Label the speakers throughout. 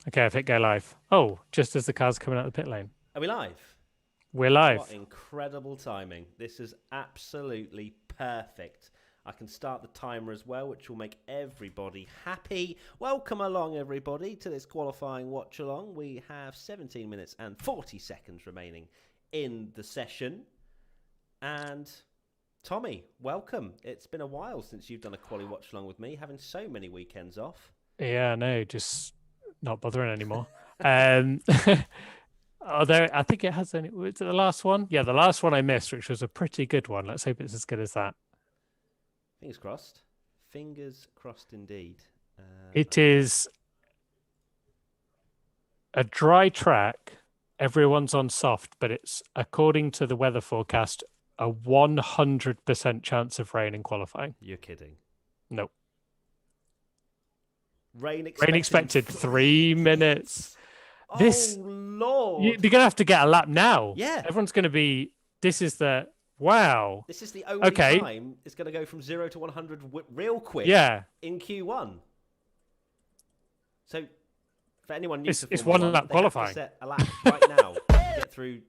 Speaker 1: Okay, I've hit go live. Oh, just as the car's coming out of the pit lane.
Speaker 2: Are we live?
Speaker 1: We're
Speaker 2: What
Speaker 1: live.
Speaker 2: incredible timing. This is absolutely perfect. I can start the timer as well, which will make everybody happy. Welcome along, everybody, to this qualifying watch along. We have 17 minutes and 40 seconds remaining in the session. And Tommy, welcome. It's been a while since you've done a quali watch along with me, having so many weekends off.
Speaker 1: Yeah, no, just not bothering anymore. Although I think it has only, was it the last one? Yeah, the last one I missed, which was a pretty good one. Let's hope it's as good as that.
Speaker 2: Fingers crossed. Fingers crossed indeed.
Speaker 1: It is a dry track. Everyone's on soft, but it's, according to the weather forecast, a 100% chance of rain in qualifying.
Speaker 2: You're kidding.
Speaker 1: Nope.
Speaker 2: Rain
Speaker 1: expected 3 minutes.
Speaker 2: Oh,
Speaker 1: This,
Speaker 2: Lord.
Speaker 1: you're going to have to get a lap now.
Speaker 2: Yeah.
Speaker 1: Everyone's going to be, this is the, wow.
Speaker 2: This is the only
Speaker 1: Okay.
Speaker 2: time it's going to go from 0 to 100 real quick in Q1. So, for anyone new to
Speaker 1: it's
Speaker 2: Formula
Speaker 1: one lap qualifying.
Speaker 2: Set a lap right now to get through.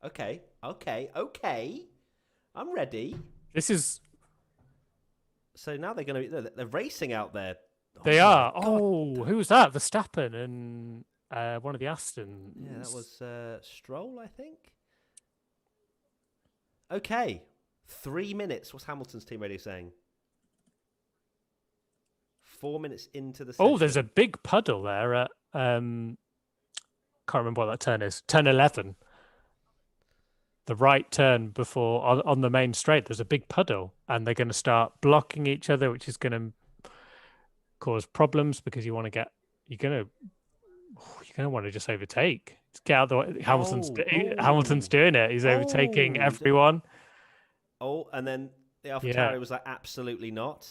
Speaker 2: Okay. I'm ready.
Speaker 1: This is...
Speaker 2: So now they're racing out there.
Speaker 1: They are. Oh, who was that? Verstappen and one of the Astons.
Speaker 2: Yeah, that was Stroll, I think. Okay. 3 minutes. What's Hamilton's team radio saying? 4 minutes into the session.
Speaker 1: Oh, there's a big puddle there at... can't remember what that turn is. Turn 11. The right turn before, on the main straight, there's a big puddle. And they're going to start blocking each other, which is going to cause problems because you're going to want to just overtake. Just get out the way. Hamilton's doing it. He's overtaking everyone.
Speaker 2: Oh, and then the AlphaTauri was like, absolutely not.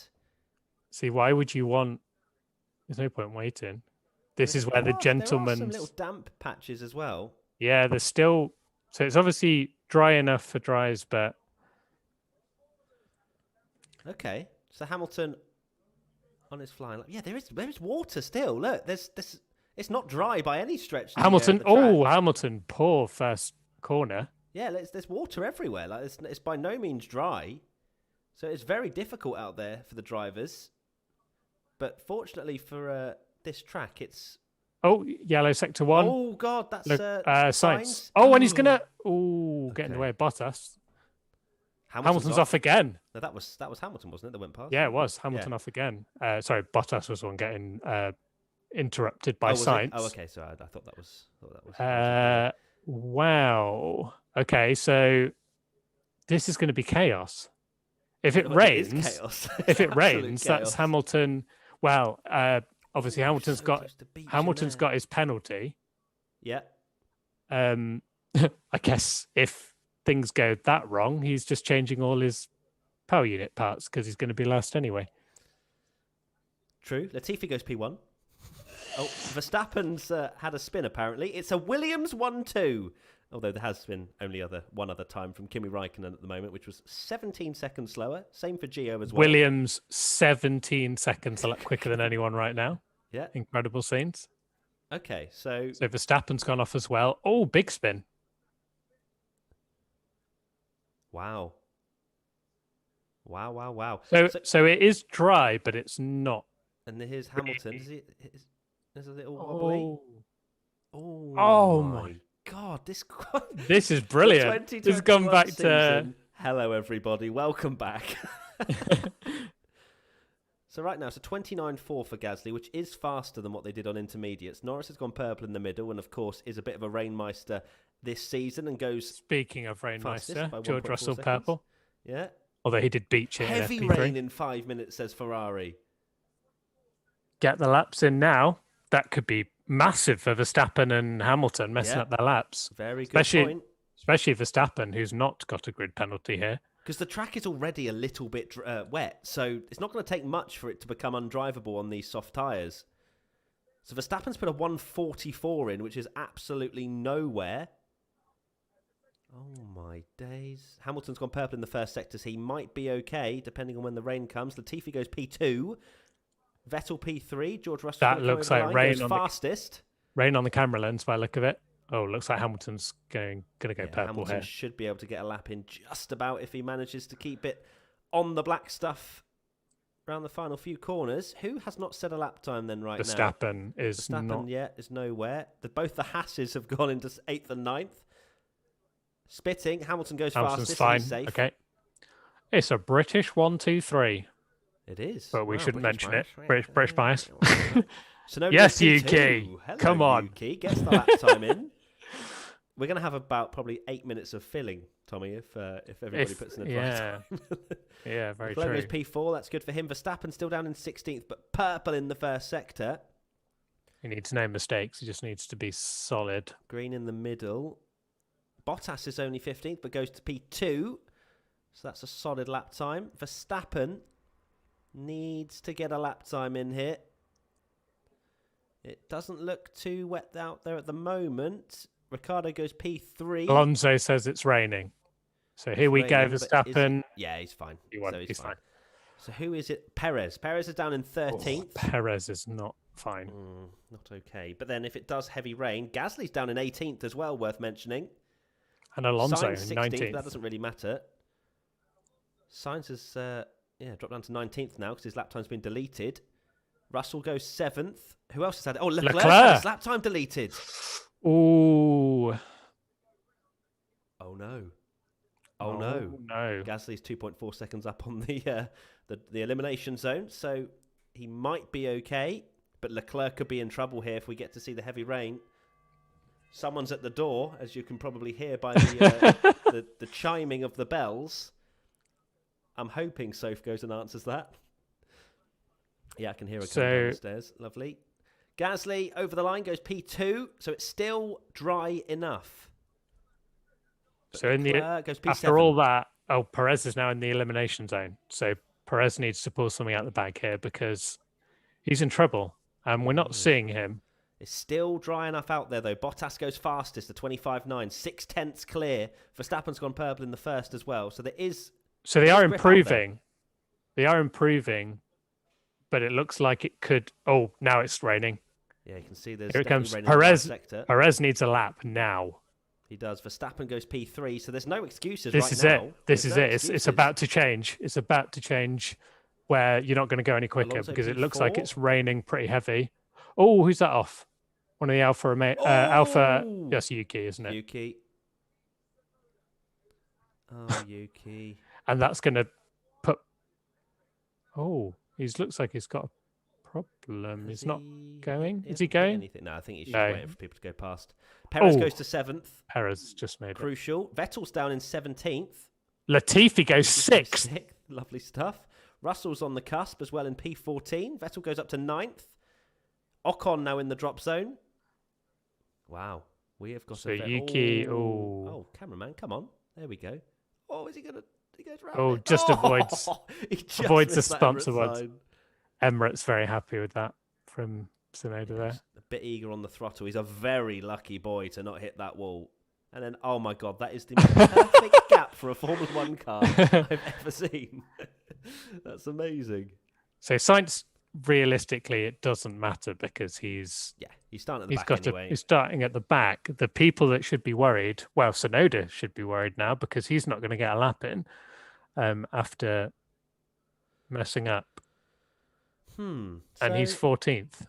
Speaker 1: See, why would you want? There's no point waiting. This is where the gentleman's...
Speaker 2: There are some little damp patches as well.
Speaker 1: Yeah, there's still... So it's obviously dry enough for dries, but...
Speaker 2: Okay, so Hamilton on his flying lap. Yeah, there is water still. Look, there's this. It's not dry by any stretch.
Speaker 1: Hamilton, Hamilton, poor first corner.
Speaker 2: Yeah, there's water everywhere. Like it's by no means dry, so it's very difficult out there for the drivers. But fortunately for this track, it's...
Speaker 1: Oh, yellow sector 1.
Speaker 2: Oh God, that's
Speaker 1: Sainz. Oh, and he's gonna get in the way of Bottas. Hamilton's off again.
Speaker 2: No, that was Hamilton, wasn't it? That went past.
Speaker 1: Yeah, it was Hamilton off again. Sorry, Bottas was the one getting interrupted by Sainz.
Speaker 2: Oh, okay. So I thought that was.
Speaker 1: Wow. Okay, so this is going to be chaos. If it rains, if it rains, that's Hamilton. Well, obviously Hamilton's got his penalty.
Speaker 2: Yeah.
Speaker 1: I guess if things go that wrong, he's just changing all his power unit parts because he's going to be last anyway.
Speaker 2: True. Latifi goes P1. Oh, Verstappen's had a spin, apparently. It's a Williams 1-2. Although there has been only one other time from Kimi Räikkönen at the moment, which was 17 seconds slower. Same for Gio as well.
Speaker 1: Williams, 17 seconds a lot quicker than anyone right now.
Speaker 2: Yeah.
Speaker 1: Incredible scenes.
Speaker 2: Okay, so
Speaker 1: Verstappen's gone off as well. Oh, big spin.
Speaker 2: Wow.
Speaker 1: So it is dry, but it's not.
Speaker 2: And here's Hamilton. There's a little wobbly.
Speaker 1: Oh my
Speaker 2: God,
Speaker 1: this is brilliant. This has gone back to...
Speaker 2: Hello, everybody. Welcome back. So right now, it's a 29.4 for Gasly, which is faster than what they did on intermediates. Norris has gone purple in the middle and, of course, is a bit of a Rainmeister this season and goes...
Speaker 1: Speaking of Rainmeister, George Russell purple.
Speaker 2: Yeah.
Speaker 1: Although he did beach it.
Speaker 2: Heavy rain in 5 minutes, says Ferrari.
Speaker 1: Get the laps in now. That could be massive for Verstappen and Hamilton messing up their laps.
Speaker 2: Very good point.
Speaker 1: Especially Verstappen, who's not got a grid penalty here.
Speaker 2: Because the track is already a little bit wet, so it's not going to take much for it to become undrivable on these soft tyres. So Verstappen's put a 144 in, which is absolutely nowhere. Oh my days. Hamilton's gone purple in the first sectors. He might be okay, depending on when the rain comes. Latifi goes P2. Vettel P3. George Russell's
Speaker 1: That
Speaker 2: going to come over
Speaker 1: looks
Speaker 2: the
Speaker 1: like
Speaker 2: line.
Speaker 1: rain
Speaker 2: Goes
Speaker 1: on
Speaker 2: fastest.
Speaker 1: rain on the camera lens by the look of it. Oh, looks like Hamilton's going to go
Speaker 2: Yeah,
Speaker 1: purple
Speaker 2: Hamilton
Speaker 1: here.
Speaker 2: should be able to get a lap in just about if he manages to keep it on the black stuff around the final few corners. Who has not set a lap time then right now?
Speaker 1: Verstappen is
Speaker 2: Verstappen,
Speaker 1: not.
Speaker 2: yeah, is nowhere. Both the Hasses have gone into 8th and 9th. Spitting. Hamilton goes
Speaker 1: Hamilton's
Speaker 2: fastest.
Speaker 1: fine.
Speaker 2: He's safe.
Speaker 1: Okay. It's a British 1, 2, 3.
Speaker 2: It is.
Speaker 1: But we
Speaker 2: Wow,
Speaker 1: shouldn't
Speaker 2: British
Speaker 1: mention
Speaker 2: bias.
Speaker 1: it. British bias.
Speaker 2: So
Speaker 1: Yes,
Speaker 2: P2.
Speaker 1: Yuki.
Speaker 2: Hello,
Speaker 1: Come on.
Speaker 2: Yuki. Gets the lap time in. We're going to have about probably 8 minutes of filling, Tommy, if everybody puts in a drive time.
Speaker 1: Yeah, very
Speaker 2: Leclerc
Speaker 1: true.
Speaker 2: goes P4. That's good for him. Verstappen still down in 16th, but purple in the first sector.
Speaker 1: He needs no mistakes. He just needs to be solid.
Speaker 2: Green in the middle. Bottas is only 15th, but goes to P2. So that's a solid lap time. Verstappen needs to get a lap time in here. It doesn't look too wet out there at the moment. Ricardo goes P3.
Speaker 1: Alonso says it's raining. So here we go, Verstappen.
Speaker 2: Yeah, he's fine.
Speaker 1: He's fine.
Speaker 2: So who is it? Perez. Perez is down in 13th.
Speaker 1: Perez is not fine.
Speaker 2: Not okay. But then if it does heavy rain, Gasly's down in 18th as well, worth mentioning.
Speaker 1: And Alonso in
Speaker 2: Sainz 16th,
Speaker 1: 19th.
Speaker 2: that doesn't really matter. Sainz has dropped down to 19th now because his lap time's been deleted. Russell goes 7th. Who else has had it? Oh, Leclerc had his lap time deleted.
Speaker 1: Ooh.
Speaker 2: Oh, no. Oh, no. Gasly's 2.4 seconds up on the elimination zone, so he might be okay, but Leclerc could be in trouble here if we get to see the heavy rain. Someone's at the door, as you can probably hear by the the chiming of the bells. I'm hoping Soph goes and answers that. Yeah, I can hear her come down the stairs. Lovely. Gasly over the line goes P2, so it's still dry enough. But
Speaker 1: so
Speaker 2: goes P7.
Speaker 1: after all that, Perez is now in the elimination zone. So Perez needs to pull something out the bag here because he's in trouble, and we're not seeing him.
Speaker 2: It's still dry enough out there, though. Bottas goes fastest, the 25.9, 6/10 clear. Verstappen's gone purple in the first as well. So there is.
Speaker 1: So they are improving. They are improving, but it looks like it could. Oh, now it's raining.
Speaker 2: Yeah, you can see there's.
Speaker 1: Here it comes.
Speaker 2: Raining in the sector.
Speaker 1: Perez needs a lap now.
Speaker 2: He does. Verstappen goes P3, so there's no excuses
Speaker 1: this
Speaker 2: right
Speaker 1: is
Speaker 2: now.
Speaker 1: This is it. It's about to change. It's about to change where you're not going to go any quicker because it looks like it's raining pretty heavy. Oh, who's that off? One of the Alpha. Yes, Yuki, isn't it?
Speaker 2: Yuki. Oh, Yuki.
Speaker 1: And that's going to put. Oh, he looks like he's got a problem. He's not going. Is he going?
Speaker 2: No, I think he's just waiting for people to go past. Perez goes to 7th.
Speaker 1: Perez just made
Speaker 2: Crucial. Vettel's down in 17th.
Speaker 1: Latifi goes 6th.
Speaker 2: Lovely stuff. Russell's on the cusp as well in P14. Vettel goes up to 9th. Ocon now in the drop zone. Wow. We have got
Speaker 1: Yuki.
Speaker 2: Oh, cameraman, come on. There we go. Oh, is he going to... He goes around
Speaker 1: avoids the sponsor ones. Emirates very happy with that from Tsunoda there.
Speaker 2: A bit eager on the throttle. He's a very lucky boy to not hit that wall. And then, oh my God, that is the perfect gap for a Formula 1 car I've ever seen. That's amazing.
Speaker 1: So Sainz, realistically, it doesn't matter because he's
Speaker 2: starting at the back anyway.
Speaker 1: He's starting at the back. The people that should be worried, well, Tsunoda should be worried now because he's not going to get a lap in after messing up. And he's 14th.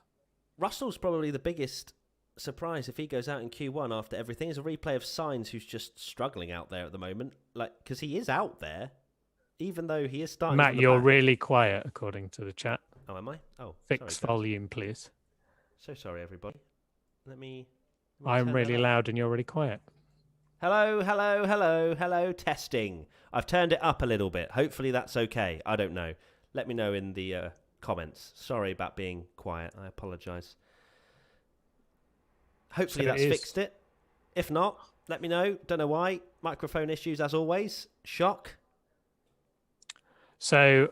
Speaker 2: Russell's probably the biggest surprise if he goes out in Q1 after everything. It's a replay of Sainz who's just struggling out there at the moment, because he is out there, even though he is starting.
Speaker 1: Matt, you're really quiet according to the chat.
Speaker 2: Oh, am I? Oh,
Speaker 1: fix volume, please.
Speaker 2: So sorry, everybody. Let me
Speaker 1: I'm really loud and you're really quiet.
Speaker 2: Hello, hello, hello, hello. Testing. I've turned it up a little bit. Hopefully that's okay. I don't know. Let me know in the comments. Sorry about being quiet. I apologise. Hopefully that's fixed it. If not, let me know. Don't know why. Microphone issues as always. Shock.
Speaker 1: So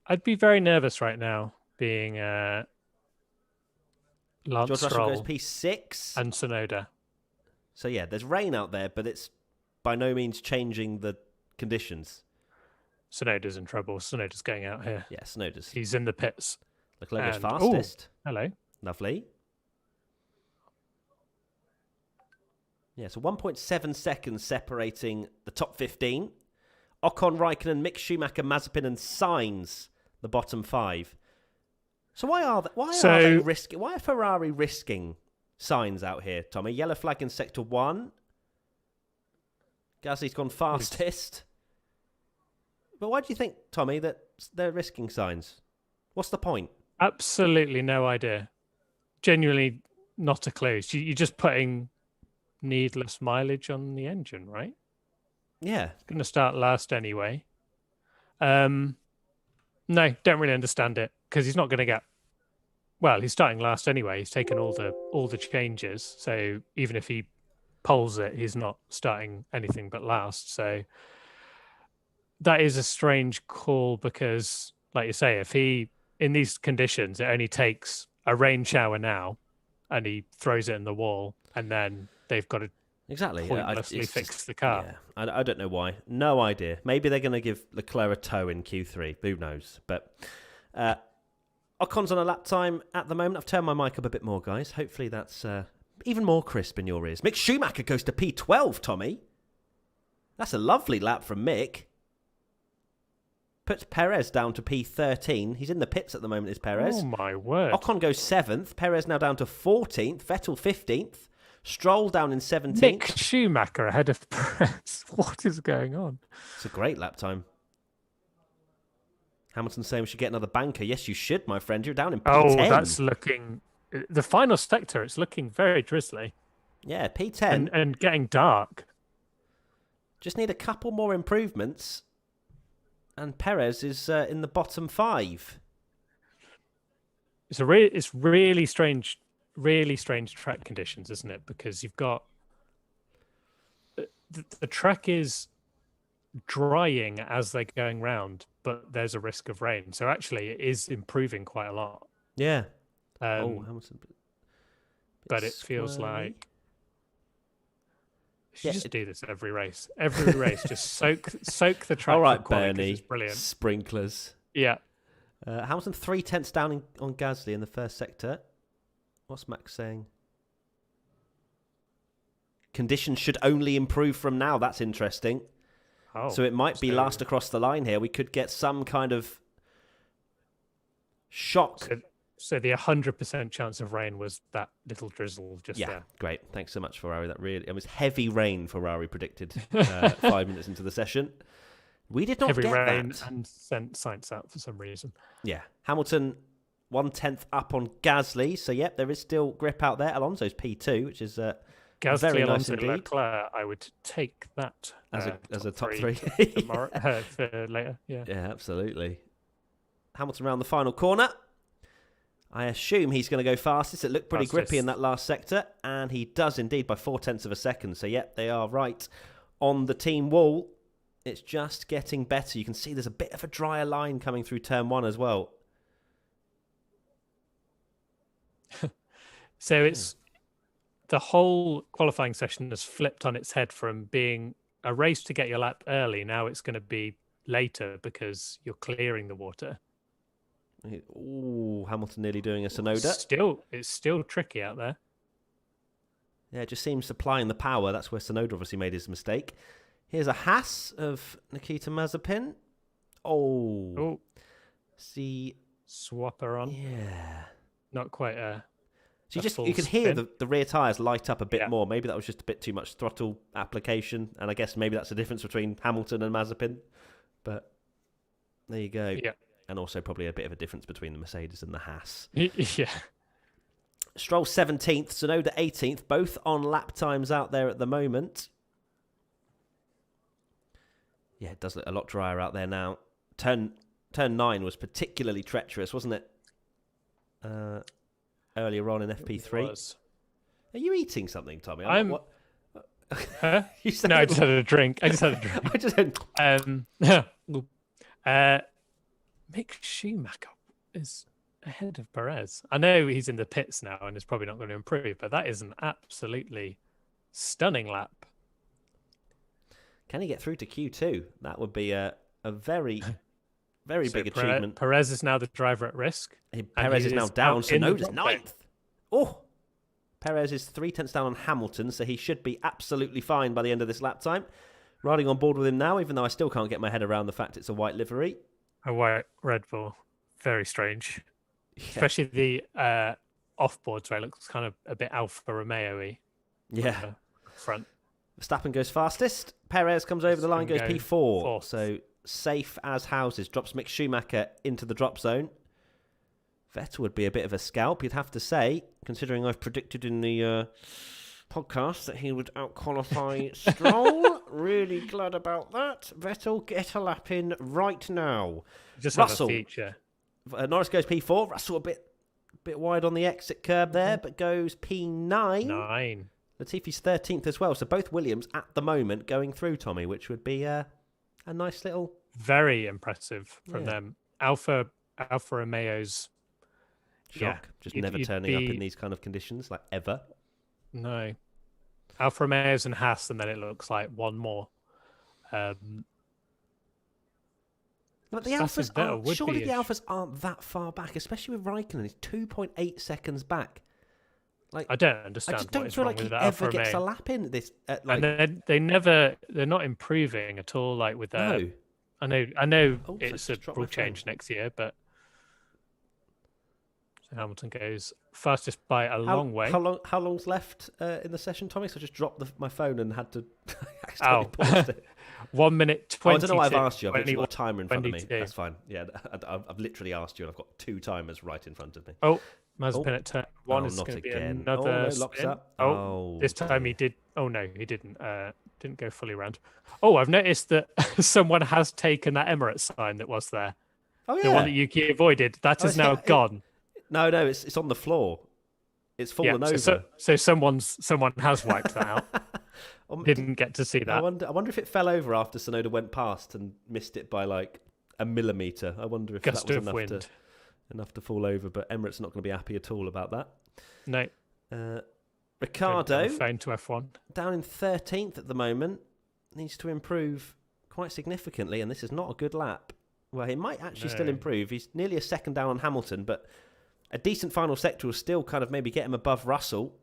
Speaker 1: I'd be very nervous right now being Lance
Speaker 2: George
Speaker 1: Stroll
Speaker 2: Russell goes P6.
Speaker 1: and Tsunoda.
Speaker 2: So yeah, there's rain out there, but it's by no means changing the conditions.
Speaker 1: Sonoda's in trouble. Sonoda's going out here.
Speaker 2: Yeah, Snowder's.
Speaker 1: He's in the pits.
Speaker 2: Leclerc goes
Speaker 1: And
Speaker 2: fastest.
Speaker 1: hello.
Speaker 2: Lovely. Yeah, so 1.7 seconds separating the top 15. Ocon, Raikkonen, Mick Schumacher, Mazepin, and Sainz, the bottom 5. So why are they risking? Why are Ferrari risking Sainz out here, Tommy? Yellow flag in sector 1. Gasly's gone fastest. But why do you think, Tommy, that they're risking Sainz? What's the point?
Speaker 1: Absolutely no idea. Genuinely not a clue. You're just putting needless mileage on the engine, right?
Speaker 2: Yeah.
Speaker 1: It's going to start last anyway. No, don't really understand it because he's not going to get. Well, he's starting last anyway. He's taken all the changes, so even if he poles it, he's not starting anything but last. So that is a strange call because, like you say, if he in these conditions, it only takes a rain shower now, and he throws it in the wall, and then they've got to pointlessly fix the car.
Speaker 2: Yeah, I don't know why. No idea. Maybe they're going to give Leclerc a tow in Q3. Who knows? But Ocon's on a lap time at the moment. I've turned my mic up a bit more, guys. Hopefully that's even more crisp in your ears. Mick Schumacher goes to P12, Tommy. That's a lovely lap from Mick. Puts Perez down to P13. He's in the pits at the moment, is Perez.
Speaker 1: Oh, my word.
Speaker 2: Ocon goes 7th. Perez now down to 14th. Vettel 15th. Stroll down in 17th.
Speaker 1: Mick Schumacher ahead of Perez. What is going on?
Speaker 2: It's a great lap time. Hamilton's saying we should get another banker. Yes, you should, my friend. You're down in P10.
Speaker 1: Oh, that's looking... The final sector, it's looking very drizzly.
Speaker 2: Yeah, P10.
Speaker 1: And getting dark.
Speaker 2: Just need a couple more improvements. And Perez is in the bottom 5.
Speaker 1: It's really strange track conditions, isn't it? Because you've got... The track is drying as they're going round, but there's a risk of rain. So actually, it is improving quite a lot.
Speaker 2: Yeah. Hamilton.
Speaker 1: But it feels like you should just do this every race. Every race, just soak the track.
Speaker 2: All right, Bernie.
Speaker 1: Brilliant.
Speaker 2: Sprinklers.
Speaker 1: Yeah.
Speaker 2: Hamilton 3/10 down on Gasly in the first sector. What's Max saying? Conditions should only improve from now. That's interesting.
Speaker 1: Oh,
Speaker 2: so it might be last across the line here. We could get some kind of shock.
Speaker 1: So the 100% chance of rain was that little drizzle just there.
Speaker 2: Yeah, great. Thanks so much, Ferrari. It was heavy rain. Ferrari predicted 5 minutes into the session. We did not
Speaker 1: heavy
Speaker 2: get
Speaker 1: rain
Speaker 2: that.
Speaker 1: And sent Sainz out for some reason.
Speaker 2: Yeah, Hamilton 1/10 up on Gasly. So yep, there is still grip out there. Alonso's P2, which is
Speaker 1: Gasly,
Speaker 2: very
Speaker 1: Alonso,
Speaker 2: nice indeed.
Speaker 1: Leclerc, I would take that
Speaker 2: as a top three
Speaker 1: tomorrow, for later. Yeah,
Speaker 2: absolutely. Hamilton around the final corner. I assume he's going to go fastest. It looked pretty grippy in that last sector, and he does indeed by 0.4 of a second. So, yep, they are right on the team wall. It's just getting better. You can see there's a bit of a drier line coming through turn 1 as well.
Speaker 1: So it's the whole qualifying session has flipped on its head from being a race to get your lap early. Now it's going to be later because you're clearing the water.
Speaker 2: Ooh, Hamilton nearly doing a Sonoda.
Speaker 1: It's still tricky out there.
Speaker 2: Yeah, it just seems supplying the power. That's where Sonoda obviously made his mistake. Here's a Haas of Nikita Mazepin. Oh. See.
Speaker 1: Swapper on.
Speaker 2: Yeah.
Speaker 1: Not quite a...
Speaker 2: So you can hear the rear tyres light up a bit more. Maybe that was just a bit too much throttle application. And I guess maybe that's the difference between Hamilton and Mazepin. But there you go.
Speaker 1: Yeah.
Speaker 2: And also probably a bit of a difference between the Mercedes and the Haas.
Speaker 1: Yeah.
Speaker 2: Stroll 17th, Tsunoda 18th, both on lap times out there at the moment. Yeah, it does look a lot drier out there now. Turn 9 was particularly treacherous, wasn't it? Earlier on in FP3. Are you eating something, Tommy?
Speaker 1: What? Huh?
Speaker 2: You
Speaker 1: no, I just had a drink.
Speaker 2: I just had...
Speaker 1: Mick Schumacher is ahead of Perez. I know he's in the pits now and is probably not going to improve, but that is an absolutely stunning lap.
Speaker 2: Can he get through to Q2? That would be a A very, very
Speaker 1: So
Speaker 2: big achievement.
Speaker 1: Perez is now the driver at risk.
Speaker 2: Perez is now down,
Speaker 1: out
Speaker 2: so
Speaker 1: in the
Speaker 2: Noda's
Speaker 1: drop zone.
Speaker 2: ninth. Oh, Perez is 3/10 down on Hamilton, so he should be absolutely fine by the end of this lap time. Riding on board with him now, even though I still can't get my head around the fact it's a white livery.
Speaker 1: A white Red Bull. Very strange.
Speaker 2: Yeah.
Speaker 1: Especially the off-boards where it looks kind of a bit Alfa Romeo-y.
Speaker 2: Yeah.
Speaker 1: Front.
Speaker 2: Verstappen goes fastest. Perez comes over the line, goes P4.
Speaker 1: Fourth.
Speaker 2: So safe as houses. Drops Mick Schumacher into the drop zone. Vettel would be a bit of a scalp, you'd have to say, considering I've predicted in the podcast that he would out-qualify Stroll. Really glad about that. Vettel, get a lap in right now.
Speaker 1: Just
Speaker 2: Russell.
Speaker 1: have a feature.
Speaker 2: Norris goes P4. Russell a bit wide on the exit curb there, but goes P9.
Speaker 1: 9.
Speaker 2: Latifi's 13th as well. So both Williams at the moment going through, Tommy, which would be a nice little...
Speaker 1: Very impressive from them. Alfa Romeo's...
Speaker 2: Shock. Just never turning up in these kind of conditions, like ever.
Speaker 1: No. Alfa Romeo's and Haas, and then it looks like one more.
Speaker 2: But the Alphas aren't, surely the Alphas aren't that far back, especially with Raikkonen. He's 2.8 seconds back. Like,
Speaker 1: I don't understand.
Speaker 2: I just don't feel like he ever gets a lap in this.
Speaker 1: And they're not improving at all. Like with that,
Speaker 2: no.
Speaker 1: I know
Speaker 2: Oh,
Speaker 1: it's a rule change next year, but so Hamilton goes fastest by a long way.
Speaker 2: How long's left in the session, Tommy? So I just dropped my phone and had to accidentally pause it.
Speaker 1: 1 minute 20.
Speaker 2: I don't know what I've asked you. I've literally got a timer in front of me.
Speaker 1: 22.
Speaker 2: That's fine. Yeah, I've literally asked you, and I've got 2 timers right in front of me.
Speaker 1: Oh, Mazepin at turn 1 is
Speaker 2: not
Speaker 1: going to be
Speaker 2: again.
Speaker 1: another
Speaker 2: locks
Speaker 1: spin.
Speaker 2: up.
Speaker 1: This time he did. Oh no, he didn't. Didn't go fully round. Oh, I've noticed that someone has taken that Emirates sign that was there.
Speaker 2: Oh yeah,
Speaker 1: the one that Yuki avoided. That is now gone.
Speaker 2: No, it's on the floor. It's fallen over.
Speaker 1: So someone has wiped that out. Didn't get to see that.
Speaker 2: I wonder if it fell over after Tsunoda went past and missed it by like a millimeter. I wonder if
Speaker 1: Gust
Speaker 2: that was
Speaker 1: of
Speaker 2: enough to fall over. But Emirates not going to be happy at all about that.
Speaker 1: No.
Speaker 2: Ricciardo
Speaker 1: phone to F1
Speaker 2: down in 13th at the moment, needs to improve quite significantly, and this is not a good lap. Well, he might actually still improve. He's nearly a second down on Hamilton, but a decent final sector will still kind of maybe get him above Russell.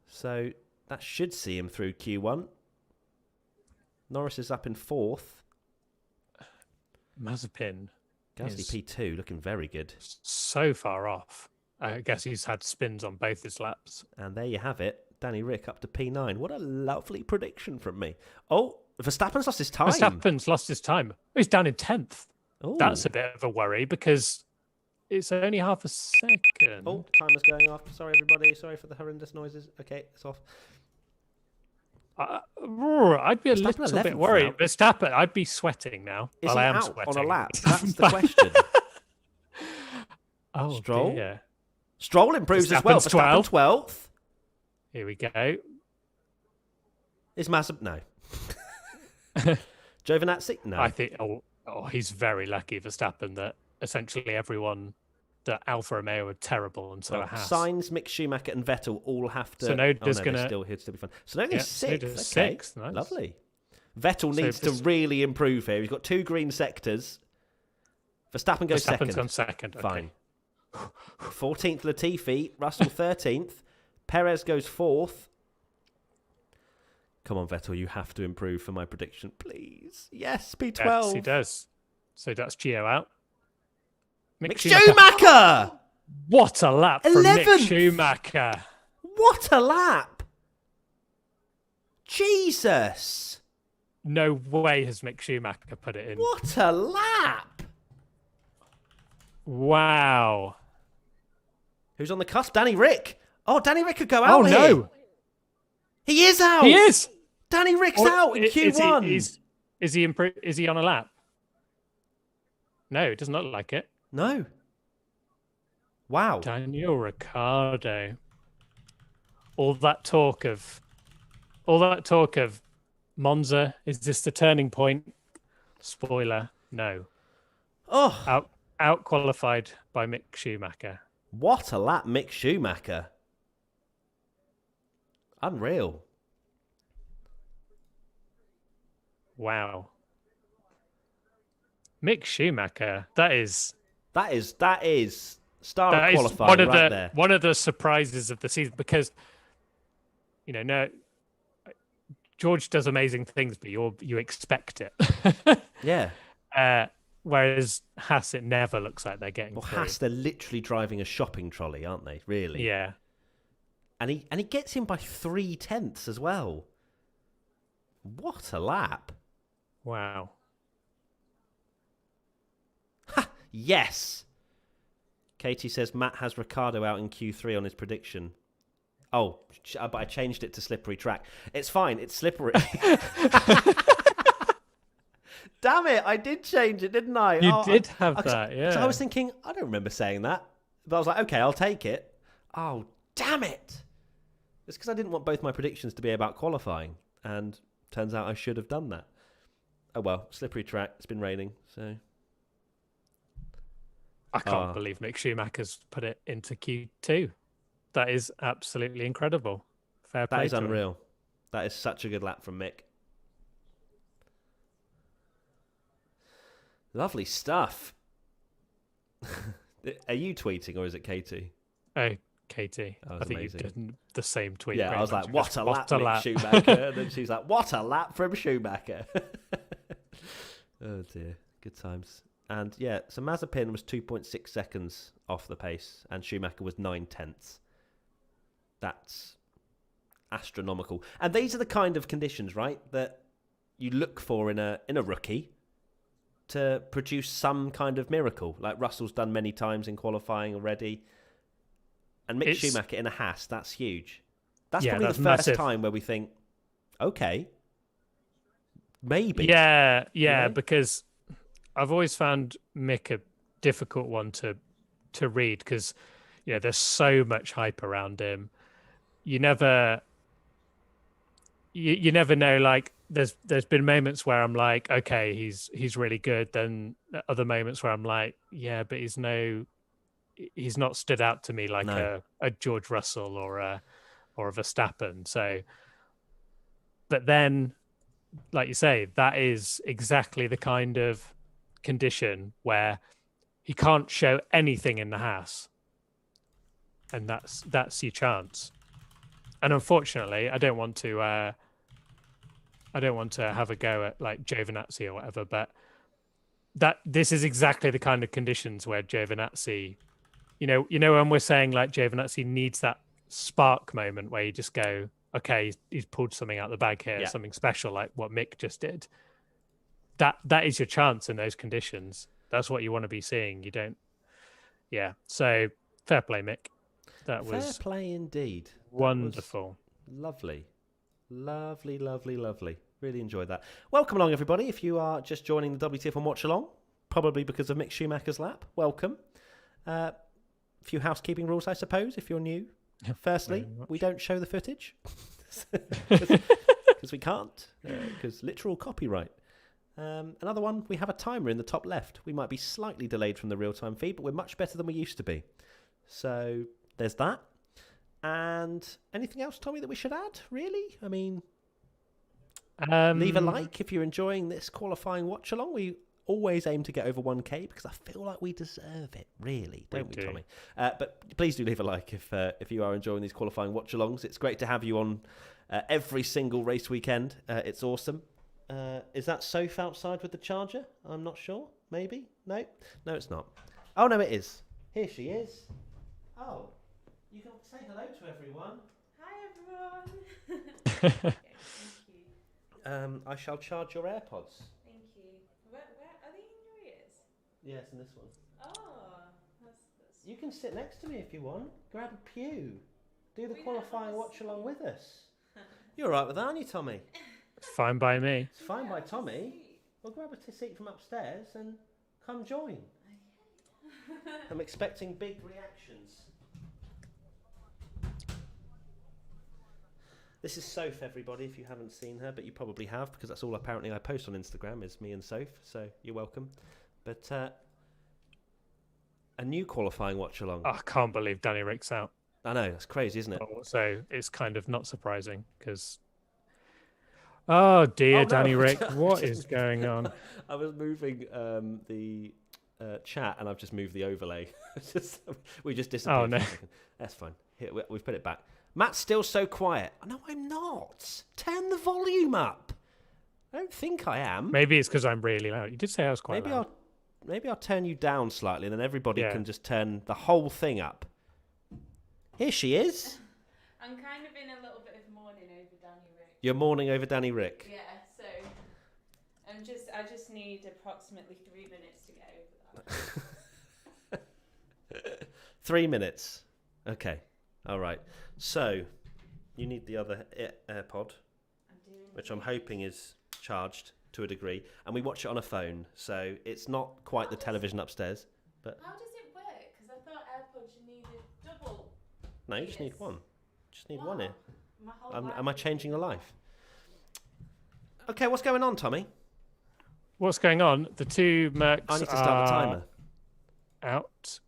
Speaker 2: So that should see him through Q1. Norris is up in 4th.
Speaker 1: Mazepin.
Speaker 2: Gasly P2, looking very good.
Speaker 1: So far off. I guess he's had spins on both his laps.
Speaker 2: And there you have it. Danny Rick up to P9. What a lovely prediction from me. Oh, Verstappen's lost his time.
Speaker 1: Verstappen's lost his time. He's down in 10th.
Speaker 2: Ooh.
Speaker 1: That's a bit of a worry because it's only half a second.
Speaker 2: Oh, timer's going off. Sorry, everybody. Sorry for the horrendous noises. Okay, it's off.
Speaker 1: I'd be a little bit worried.
Speaker 2: Now.
Speaker 1: Verstappen, I'd be sweating now.
Speaker 2: Is he
Speaker 1: I am
Speaker 2: out
Speaker 1: sweating.
Speaker 2: on a lap? That's the question. Stroll?
Speaker 1: Dear.
Speaker 2: Stroll improves as well. Verstappen 12th.
Speaker 1: Here we go.
Speaker 2: Is Mazepin? No. Giovinazzi? No.
Speaker 1: I think, he's very lucky, Verstappen, that essentially everyone, that Alfa Romeo are terrible and so are Haas.
Speaker 2: Sainz, Mick Schumacher and Vettel all have to...
Speaker 1: Tsunoda's going to...
Speaker 2: He'd still be fun. Tsunoda's 6th. Okay.
Speaker 1: 6th. Nice.
Speaker 2: Lovely. Vettel needs to really improve here. He's got 2 green sectors. Verstappen goes second.
Speaker 1: Verstappen's gone second. Okay.
Speaker 2: Fine. 14th Latifi, Russell 13th, Perez goes 4th. Come on, Vettel, you have to improve for my prediction, please. Yes, P12.
Speaker 1: Yes, he does. So that's Gio out.
Speaker 2: Mick Schumacher!
Speaker 1: What a lap from Mick Schumacher.
Speaker 2: What a lap! Jesus!
Speaker 1: No way has Mick Schumacher put it in.
Speaker 2: What a lap!
Speaker 1: Wow.
Speaker 2: Who's on the cusp? Danny Rick. Oh, Danny Rick could go out here.
Speaker 1: Oh, no.
Speaker 2: He is out.
Speaker 1: He is.
Speaker 2: Danny Rick's out in Q1.
Speaker 1: Is he on a lap? No, it doesn't look like it.
Speaker 2: No. Wow.
Speaker 1: Daniel Ricciardo. All that talk of Monza, is this the turning point? Spoiler, no.
Speaker 2: Oh.
Speaker 1: Out qualified by Mick Schumacher.
Speaker 2: What a lap, Mick Schumacher. Unreal.
Speaker 1: Wow. Mick Schumacher.
Speaker 2: That is star of
Speaker 1: That is
Speaker 2: qualifying right there.
Speaker 1: one of the surprises of the season because no, George does amazing things, but you expect it.
Speaker 2: Yeah.
Speaker 1: uh, whereas Haas, it never looks like they're getting
Speaker 2: Well,
Speaker 1: through.
Speaker 2: Haas, they're literally driving a shopping trolley, aren't they? Really.
Speaker 1: Yeah.
Speaker 2: And he gets him by 3/10 as well. What a lap!
Speaker 1: Wow.
Speaker 2: Yes. Katie says Matt has Ricardo out in Q3 on his prediction. Oh, but I changed it to slippery track. It's fine. It's slippery. Damn it! I did change it, didn't I?
Speaker 1: You did have that, yeah.
Speaker 2: So I was thinking, I don't remember saying that, but I was like, okay, I'll take it. Oh, damn it! It's because I didn't want both my predictions to be about qualifying, and turns out I should have done that. Oh well, slippery track. It's been raining, so
Speaker 1: I can't believe Mick Schumacher's put it into Q2. That is absolutely incredible. Fair play.
Speaker 2: That is
Speaker 1: to
Speaker 2: unreal. That is such a good lap from Mick. Lovely stuff. Are you tweeting or is it Katie?
Speaker 1: Oh, Katie.
Speaker 2: Oh,
Speaker 1: I think
Speaker 2: amazing.
Speaker 1: you did the same tweet.
Speaker 2: Yeah, I was like, what a lap,
Speaker 1: a
Speaker 2: Mick
Speaker 1: lap.
Speaker 2: Schumacher. And then she's like, what a lap from Schumacher. Oh, dear. Good times. And, yeah, so Mazepin was 2.6 seconds off the pace and Schumacher was 9/10. That's astronomical. And these are the kind of conditions, right, that you look for in a rookie to produce some kind of miracle, like Russell's done many times in qualifying already. And Mick Schumacher in a Haas, that's huge. That's probably the first
Speaker 1: massive.
Speaker 2: time where we think, okay, maybe.
Speaker 1: Yeah, because I've always found Mick a difficult one to read because there's so much hype around him. You never know. Like there's been moments where I'm like, okay, he's really good. Then other moments where I'm like, yeah, but he's not stood out to me like a George Russell or a Verstappen. So, but then, like you say, that is exactly the kind of condition where he can't show anything in the house, and that's your chance. And unfortunately, I don't want to have a go at like Giovinazzi or whatever, but this is exactly the kind of conditions where Giovinazzi, when we're saying like Giovinazzi needs that spark moment where you just go, okay, he's pulled something out of the bag here, something special like what Mick just did. That is your chance in those conditions. That's what you want to be seeing. You don't, So fair play, Mick. That was
Speaker 2: fair play indeed.
Speaker 1: Wonderful.
Speaker 2: Lovely. Lovely, lovely, lovely. Really enjoyed that. Welcome along, everybody. If you are just joining the WTF1 Watchalong, probably because of Mick Schumacher's lap, welcome. A few housekeeping rules, I suppose, if you're new. Firstly, we don't show the footage because we can't, because literal copyright. Another one, we have a timer in the top left. We might be slightly delayed from the real-time feed, but we're much better than we used to be. So there's that. And anything else, Tommy, that we should add, really? I mean, leave a like if you're enjoying this qualifying watch-along. We always aim to get over 1K because I feel like we deserve it, really, don't we, Tommy? But please do leave a like if you are enjoying these qualifying watch-alongs. It's great to have you on every single race weekend. It's awesome. Is that Soph outside with the charger? I'm not sure. Maybe? No, it's not. Oh, no, it is. Here she is. Oh, you can say hello to everyone.
Speaker 3: Hi, everyone. Okay, thank you.
Speaker 2: I shall charge your AirPods.
Speaker 3: Thank you. Where are they in your ears?
Speaker 2: Yes, and this one.
Speaker 3: Oh, that's
Speaker 2: You can sit next to me if you want. Grab a pew. Do the
Speaker 3: We don't
Speaker 2: qualifying
Speaker 3: have a
Speaker 2: watch along
Speaker 3: seat.
Speaker 2: with us. You're all right with that, aren't you, Tommy?
Speaker 1: Fine by me.
Speaker 2: It's fine by Tommy. We'll grab a seat from upstairs and come join.
Speaker 3: Okay.
Speaker 2: I'm expecting big reactions. This is Soph, everybody, if you haven't seen her, but you probably have, because that's all apparently I post on Instagram is me and Soph, so you're welcome. But a new qualifying watch-along.
Speaker 1: I can't believe Danny Rick's out.
Speaker 2: I know, that's crazy, isn't it?
Speaker 1: So it's kind of not surprising because Oh dear,
Speaker 2: Oh, no.
Speaker 1: Danny Rick, what is going on?
Speaker 2: I was moving the chat, and I've just moved the overlay. We just disappeared
Speaker 1: Oh no.
Speaker 2: for a second. That's fine. Here, we've put it back. Matt's still so quiet. No, I'm not. Turn the volume up. I don't think I am.
Speaker 1: Maybe it's because I'm really loud. You did say I was quite loud.
Speaker 2: Maybe I'll turn you down slightly, and then everybody
Speaker 1: Yeah.
Speaker 2: can just turn the whole thing up. Here she is.
Speaker 3: I'm kind of in a little bit of mourning over Danny Rick.
Speaker 2: You're mourning over Danny Rick.
Speaker 3: Yeah, so I just need approximately 3 minutes to get over that.
Speaker 2: 3 minutes. Okay. All right. So, you need the other AirPod, which I'm hoping is charged to a degree, and we watch it on a phone, so it's not quite the television upstairs. But
Speaker 3: how does it work? Because I thought AirPods you needed double.
Speaker 2: no, you just need one. Just need one here.
Speaker 3: My whole life
Speaker 2: Am I changing your life? Okay, what's going on, Tommy?
Speaker 1: What's going on? The two mercs
Speaker 2: I need to start the timer.
Speaker 1: out.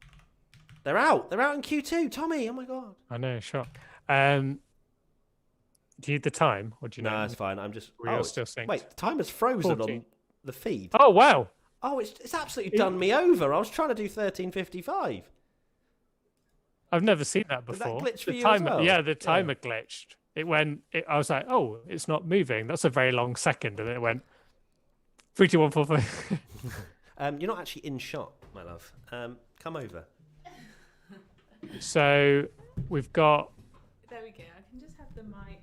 Speaker 2: They're out. They're out in Q2, Tommy. Oh my god.
Speaker 1: I know, shock. Do you need the time, or do you know?
Speaker 2: No, it's fine. I'm just.
Speaker 1: Or you're still synced?
Speaker 2: Wait, the timer's frozen
Speaker 1: 14.
Speaker 2: on the feed.
Speaker 1: Oh wow!
Speaker 2: Oh, it's absolutely done me over. I was trying to do 13:55.
Speaker 1: I've never seen that
Speaker 2: Did that
Speaker 1: before.
Speaker 2: glitch for
Speaker 1: the
Speaker 2: you as
Speaker 1: timer,
Speaker 2: well?
Speaker 1: yeah, the timer glitched. It went. I was like, oh, it's not moving. That's a very long second, and it went 3, 2, 1, 4, 5.
Speaker 2: You're not actually in shot, my love. Come over.
Speaker 1: So we've got.
Speaker 3: There we go. I can just have the mic.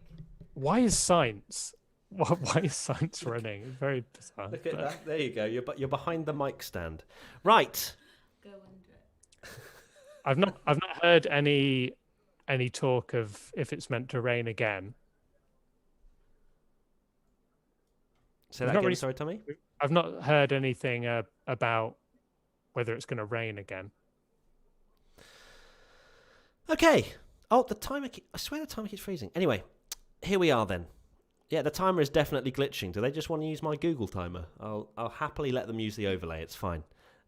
Speaker 1: Why is science? Why is science running? It's very bizarre.
Speaker 2: Look at that. There you go. You're behind the mic stand. Right.
Speaker 3: Go under it.
Speaker 1: I've not heard any talk of if it's meant to rain again.
Speaker 2: Say
Speaker 1: I've
Speaker 2: that
Speaker 1: not
Speaker 2: again.
Speaker 1: really-
Speaker 2: Sorry, Tommy.
Speaker 1: I've not heard anything about whether it's going to rain again.
Speaker 2: Okay. Oh, the timer. I swear the timer keeps freezing. Anyway, here we are then. Yeah, the timer is definitely glitching. Do they just want to use my Google timer? I'll happily let them use the overlay. It's fine.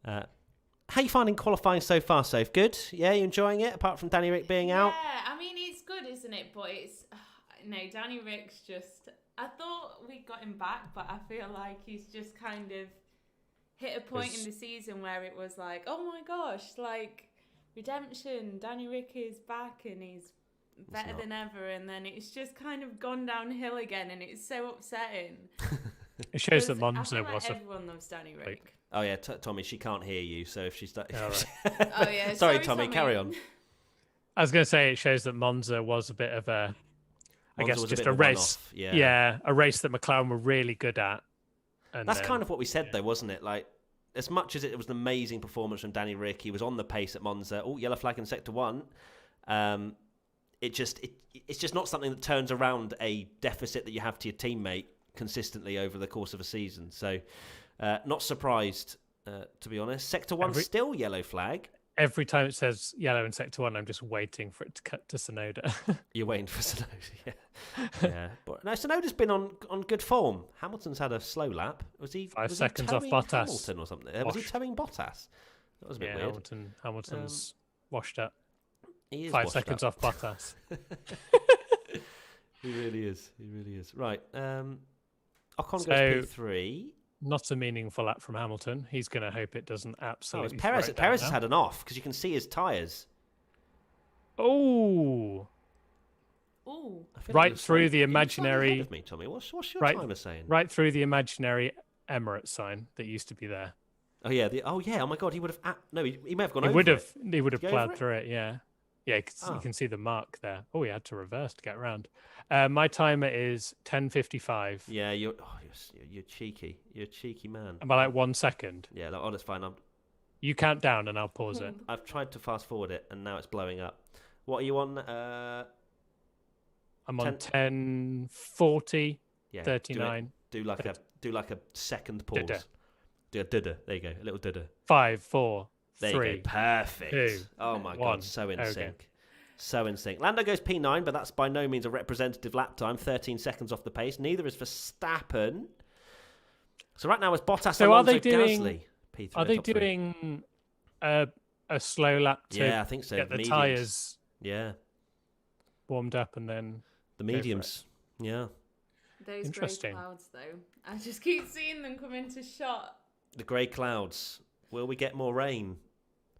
Speaker 2: How you finding qualifying so far, Soph? Good? Yeah, you enjoying it? Apart from Danny Rick being out?
Speaker 3: Yeah, I mean, it's good, isn't it? But it's... No, Danny Rick's just... I thought we got him back, but I feel like he's just kind of hit a point in the season where it was like, oh my gosh, like, redemption, Danny Rick is back and he's better than ever, and then it's just kind of gone downhill again, and it's so upsetting.
Speaker 1: It shows that
Speaker 3: 'Cause I
Speaker 1: Monzo
Speaker 3: feel like
Speaker 1: was a
Speaker 3: everyone loves Danny Rick.
Speaker 2: Oh, yeah, Tommy, she can't hear you, so if she's...
Speaker 1: All right.
Speaker 3: Oh yeah,
Speaker 2: Sorry, Tommy, carry on.
Speaker 1: I was going to say it shows that Monza was a bit of a, I
Speaker 2: Monza
Speaker 1: guess,
Speaker 2: was
Speaker 1: just
Speaker 2: bit
Speaker 1: a
Speaker 2: of
Speaker 1: race.
Speaker 2: one-off, yeah.
Speaker 1: A race that McLaren were really good at. And
Speaker 2: That's
Speaker 1: then-
Speaker 2: kind of what we said, though, wasn't it? Like, as much as it was an amazing performance from Danny Rick, he was on the pace at Monza. Oh, yellow flag in Sector 1. It's just not something that turns around a deficit that you have to your teammate consistently over the course of a season. So, not surprised, to be honest. Sector 1 still yellow flag.
Speaker 1: Every time it says yellow in Sector 1, I'm just waiting for it to cut to Sonoda.
Speaker 2: You're waiting for Sonoda, yeah. Yeah. But no, Sonoda's been on good form. Hamilton's had a slow lap. Was he
Speaker 1: 5
Speaker 2: was
Speaker 1: seconds
Speaker 2: he
Speaker 1: off
Speaker 2: towing
Speaker 1: Bottas.
Speaker 2: Hamilton or something? Was he towing Bottas? That was a bit weird.
Speaker 1: Hamilton's washed up.
Speaker 2: He is
Speaker 1: 5
Speaker 2: washed
Speaker 1: seconds
Speaker 2: up.
Speaker 1: off Bottas.
Speaker 2: He really is. He really is. Right. Ocon
Speaker 1: So-
Speaker 2: goes P3.
Speaker 1: Not a meaningful lap from Hamilton. He's going to hope it doesn't
Speaker 2: Oh,
Speaker 1: absolutely.
Speaker 2: it's
Speaker 1: throw
Speaker 2: Perez.
Speaker 1: it down
Speaker 2: Perez has
Speaker 1: now.
Speaker 2: had an off because you can see his tyres.
Speaker 1: Oh,
Speaker 3: Ooh.
Speaker 2: I feel
Speaker 1: Right
Speaker 2: you're
Speaker 1: through the
Speaker 2: you're slightly
Speaker 1: imaginary-
Speaker 2: ahead of me, Tommy. What's your
Speaker 1: Right-
Speaker 2: timer saying?
Speaker 1: right through the imaginary Emirates sign that used to be there.
Speaker 2: Oh yeah. Oh my God. He would have. No, he may have gone
Speaker 1: He
Speaker 2: over.
Speaker 1: would have.
Speaker 2: it.
Speaker 1: He would have
Speaker 2: Did he go over
Speaker 1: plowed
Speaker 2: it?
Speaker 1: through it. Yeah, yeah. You
Speaker 2: Oh.
Speaker 1: can see the mark there. Oh, he had to reverse to get around. My timer is 10:55.
Speaker 2: Yeah. You're cheeky. You're a cheeky man.
Speaker 1: Am I like 1 second?
Speaker 2: Yeah. Like, oh, that's fine.
Speaker 1: You count down and I'll pause it.
Speaker 2: I've tried to fast forward it and now it's blowing up. What are you on?
Speaker 1: I'm on 10:40,
Speaker 2: Yeah.
Speaker 1: 39,
Speaker 2: Do like a second pause.
Speaker 1: Duh-duh.
Speaker 2: Do a duh-duh. There you go. A little duh-duh.
Speaker 1: 5, 4,
Speaker 2: There
Speaker 1: 3.
Speaker 2: you go. Perfect.
Speaker 1: 2,
Speaker 2: Oh my
Speaker 1: 1.
Speaker 2: God. So in
Speaker 1: Okay.
Speaker 2: sync. So in sync. Lando goes P9, but that's by no means a representative lap time. 13 seconds off the pace. Neither is Verstappen. So right now it's Bottas,
Speaker 1: So are
Speaker 2: Alonso,
Speaker 1: they doing-
Speaker 2: Gasly. P3,
Speaker 1: Are they
Speaker 2: top three.
Speaker 1: doing a slow lap to
Speaker 2: Yeah, I think so.
Speaker 1: get the
Speaker 2: Mediums.
Speaker 1: tyres
Speaker 2: Yeah.
Speaker 1: warmed up and then
Speaker 2: The
Speaker 1: for it.
Speaker 2: mediums. Yeah.
Speaker 3: Those grey
Speaker 1: Interesting.
Speaker 3: clouds, though. I just keep seeing them come into shot.
Speaker 2: The grey clouds. Will we get more rain?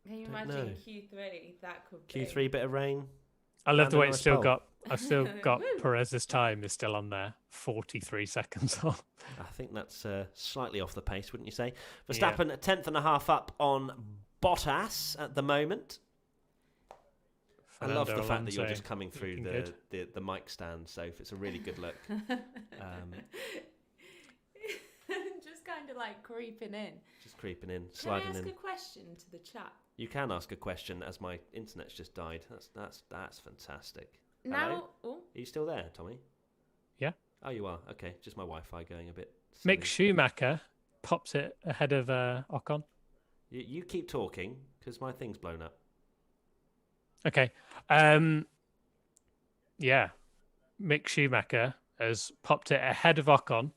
Speaker 3: Can you
Speaker 2: Don't
Speaker 3: imagine
Speaker 2: know.
Speaker 3: Q3? That could be.
Speaker 2: Q3 bit of rain.
Speaker 1: I love the way
Speaker 2: Nice
Speaker 1: it's still
Speaker 2: pole.
Speaker 1: got. I've still got
Speaker 3: Woo.
Speaker 1: Perez's time is still on there, 43 seconds off.
Speaker 2: I think that's slightly off the pace, wouldn't you say? Verstappen a tenth and a half up on Bottas at the moment. I love the fact that you're just coming through the mic stand, Soph. It's a really good look.
Speaker 3: Just kind of like creeping in.
Speaker 2: Just creeping in,
Speaker 3: Can I
Speaker 2: sliding
Speaker 3: ask
Speaker 2: in.
Speaker 3: a question to the chat?
Speaker 2: You can ask a question as my internet's just died. That's fantastic.
Speaker 3: Now,
Speaker 2: Are you still there, Tommy?
Speaker 1: Yeah.
Speaker 2: Oh, you are. Okay, just my Wi-Fi going a bit silly.
Speaker 1: Mick Schumacher pops it ahead of Ocon.
Speaker 2: You keep talking because my thing's blown up.
Speaker 1: Okay. Yeah. Mick Schumacher has popped it ahead of Ocon,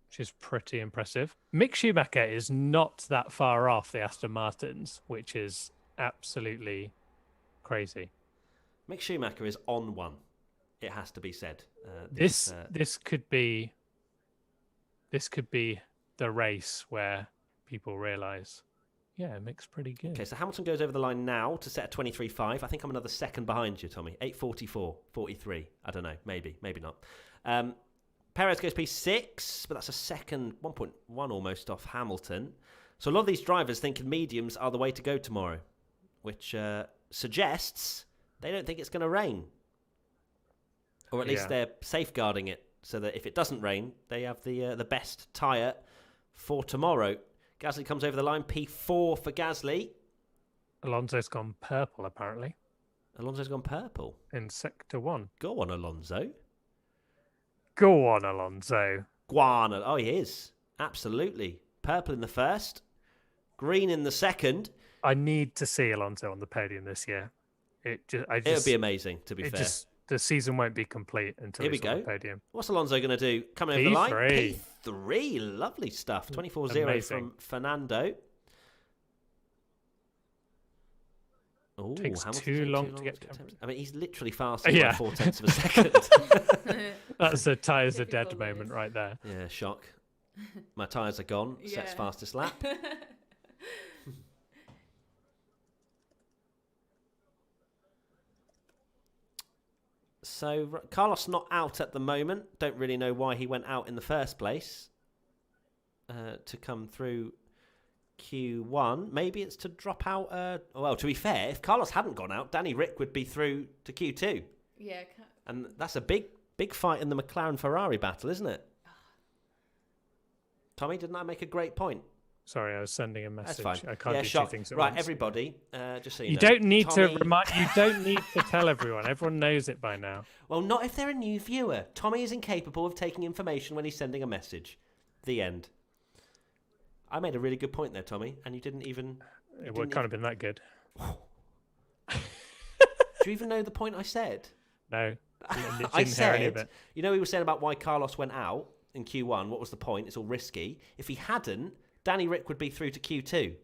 Speaker 1: which is pretty impressive. Mick Schumacher is not that far off the Aston Martins, which is absolutely crazy.
Speaker 2: Mick Schumacher is on one. It has to be said.
Speaker 1: This could be the race where people realise, yeah, Mick's pretty good.
Speaker 2: Okay, so Hamilton goes over the line now to set a 23.5. I think I'm another second behind you, Tommy. 8:44, 43. I don't know. Maybe not. Perez goes P6, but that's a second, 1.1 almost off Hamilton. So a lot of these drivers thinking mediums are the way to go tomorrow, which suggests they don't think it's going to rain. Or at least they're safeguarding it so that if it doesn't rain, they have the best tyre for tomorrow. Gasly comes over the line, P4 for Gasly.
Speaker 1: Alonso's gone purple, apparently,
Speaker 2: Alonso's gone purple.
Speaker 1: in Sector 1.
Speaker 2: Go on, Alonso.
Speaker 1: Go on, Alonso.
Speaker 2: Guana. Oh, he is. Absolutely. Purple in the first. Green in the second.
Speaker 1: I need to see Alonso on the podium this year. It
Speaker 2: would be amazing, to be fair.
Speaker 1: The season won't be complete until
Speaker 2: Here we
Speaker 1: he's on
Speaker 2: go.
Speaker 1: the podium.
Speaker 2: What's Alonso going to do? Coming over the line.
Speaker 1: P3.
Speaker 2: P3. Lovely stuff. 24.0
Speaker 1: Amazing.
Speaker 2: from Fernando. Oh,
Speaker 1: Takes
Speaker 2: Hamilton's
Speaker 1: too
Speaker 2: taking
Speaker 1: long to get
Speaker 2: temps. I mean, he's literally faster
Speaker 1: Yeah.
Speaker 2: by 4/10 of a second.
Speaker 1: That's the tyres are dead
Speaker 3: Typical
Speaker 1: moment
Speaker 3: Lewis.
Speaker 1: right there.
Speaker 2: Yeah, shock. My tyres are gone. Sets
Speaker 3: Yeah.
Speaker 2: fastest lap. So Carlos not out at the moment. Don't really know why he went out in the first place to come through Q1. Maybe it's to drop out. Well, to be fair, if Carlos hadn't gone out, Danny Rick would be through to Q2.
Speaker 3: Yeah.
Speaker 2: And that's a big fight in the McLaren-Ferrari battle, isn't it? Tommy, didn't I make a great point?
Speaker 1: Sorry, I was sending a
Speaker 2: That's
Speaker 1: message.
Speaker 2: fine.
Speaker 1: I can't do
Speaker 2: shock.
Speaker 1: two things at
Speaker 2: Right,
Speaker 1: once.
Speaker 2: everybody, just so you
Speaker 1: You
Speaker 2: know.
Speaker 1: don't need
Speaker 2: Tommy-
Speaker 1: to remind. You don't need to tell everyone. Everyone knows it by now.
Speaker 2: Well, not if they're a new viewer. Tommy is incapable of taking information when he's sending a message. The end. I made a really good point there, Tommy, and you didn't even...
Speaker 1: It would kind of been that good.
Speaker 2: Do you even know the point I said?
Speaker 1: No,
Speaker 2: I
Speaker 1: didn't hear any of
Speaker 2: said,
Speaker 1: it.
Speaker 2: you know, we were saying about why Carlos went out in Q1. What was the point? It's all risky. If he hadn't, Danny Rick would be through to Q2.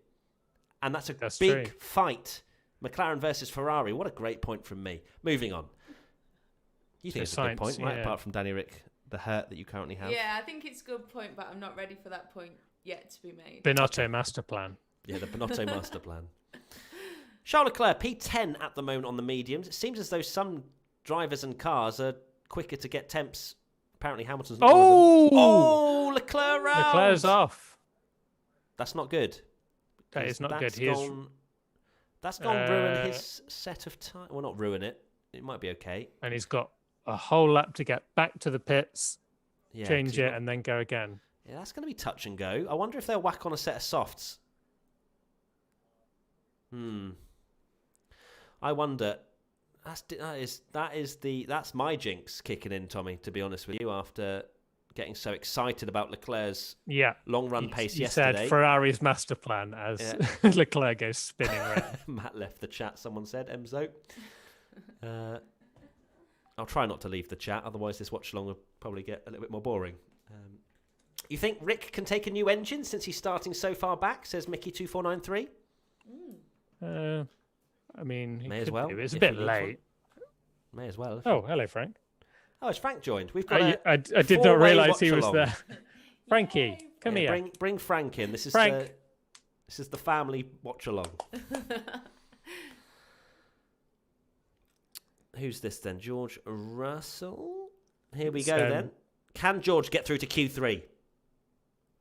Speaker 2: And that's big
Speaker 1: true.
Speaker 2: fight. McLaren versus Ferrari. What a great point from me. Moving on. You think it's a good point, right?
Speaker 1: yeah.
Speaker 2: Apart from Danny Rick, the hurt that you currently have.
Speaker 3: Yeah, I think it's a good point, but I'm not ready for that point yet to be made.
Speaker 1: Binotto master plan.
Speaker 2: Yeah, the Binotto master plan. Charles Leclerc, P10 at the moment on the mediums. It seems as though some drivers and cars are quicker to get temps. Apparently Hamilton's not one of them. Oh, Leclerc round.
Speaker 1: Leclerc's off.
Speaker 2: That's not good.
Speaker 1: That is not good.
Speaker 2: That's gone ruin his set of time. Well, not ruin it. It might be okay.
Speaker 1: And he's got a whole lap to get back to the pits,
Speaker 2: Yeah,
Speaker 1: change it, and then go again.
Speaker 2: Yeah, that's going to be touch and go. I wonder if they'll whack on a set of softs. I wonder. That's my jinx kicking in, Tommy. To be honest with you, after getting so excited about Leclerc's long run pace
Speaker 1: you
Speaker 2: yesterday,
Speaker 1: said Ferrari's master plan as Leclerc goes spinning around.
Speaker 2: Matt left the chat. Someone said Emzo. I'll try not to leave the chat, otherwise this watch along will probably get a little bit more boring. You think Rick can take a new engine since he's starting so far back? Says Mickey2493.
Speaker 1: I mean, he
Speaker 2: May as
Speaker 1: could
Speaker 2: well,
Speaker 1: do. It's a
Speaker 2: if
Speaker 1: bit
Speaker 2: he needs
Speaker 1: late.
Speaker 2: May as well.
Speaker 1: Oh, hello, Frank.
Speaker 2: Oh, it's Frank joined. We've got
Speaker 1: I did not realise he was there. Frankie,
Speaker 3: Yay.
Speaker 1: come here.
Speaker 2: Bring Frank in. This is
Speaker 1: Frank.
Speaker 2: this is the family watch along. Who's this then? George Russell. Here we go then. Can George get through to Q3?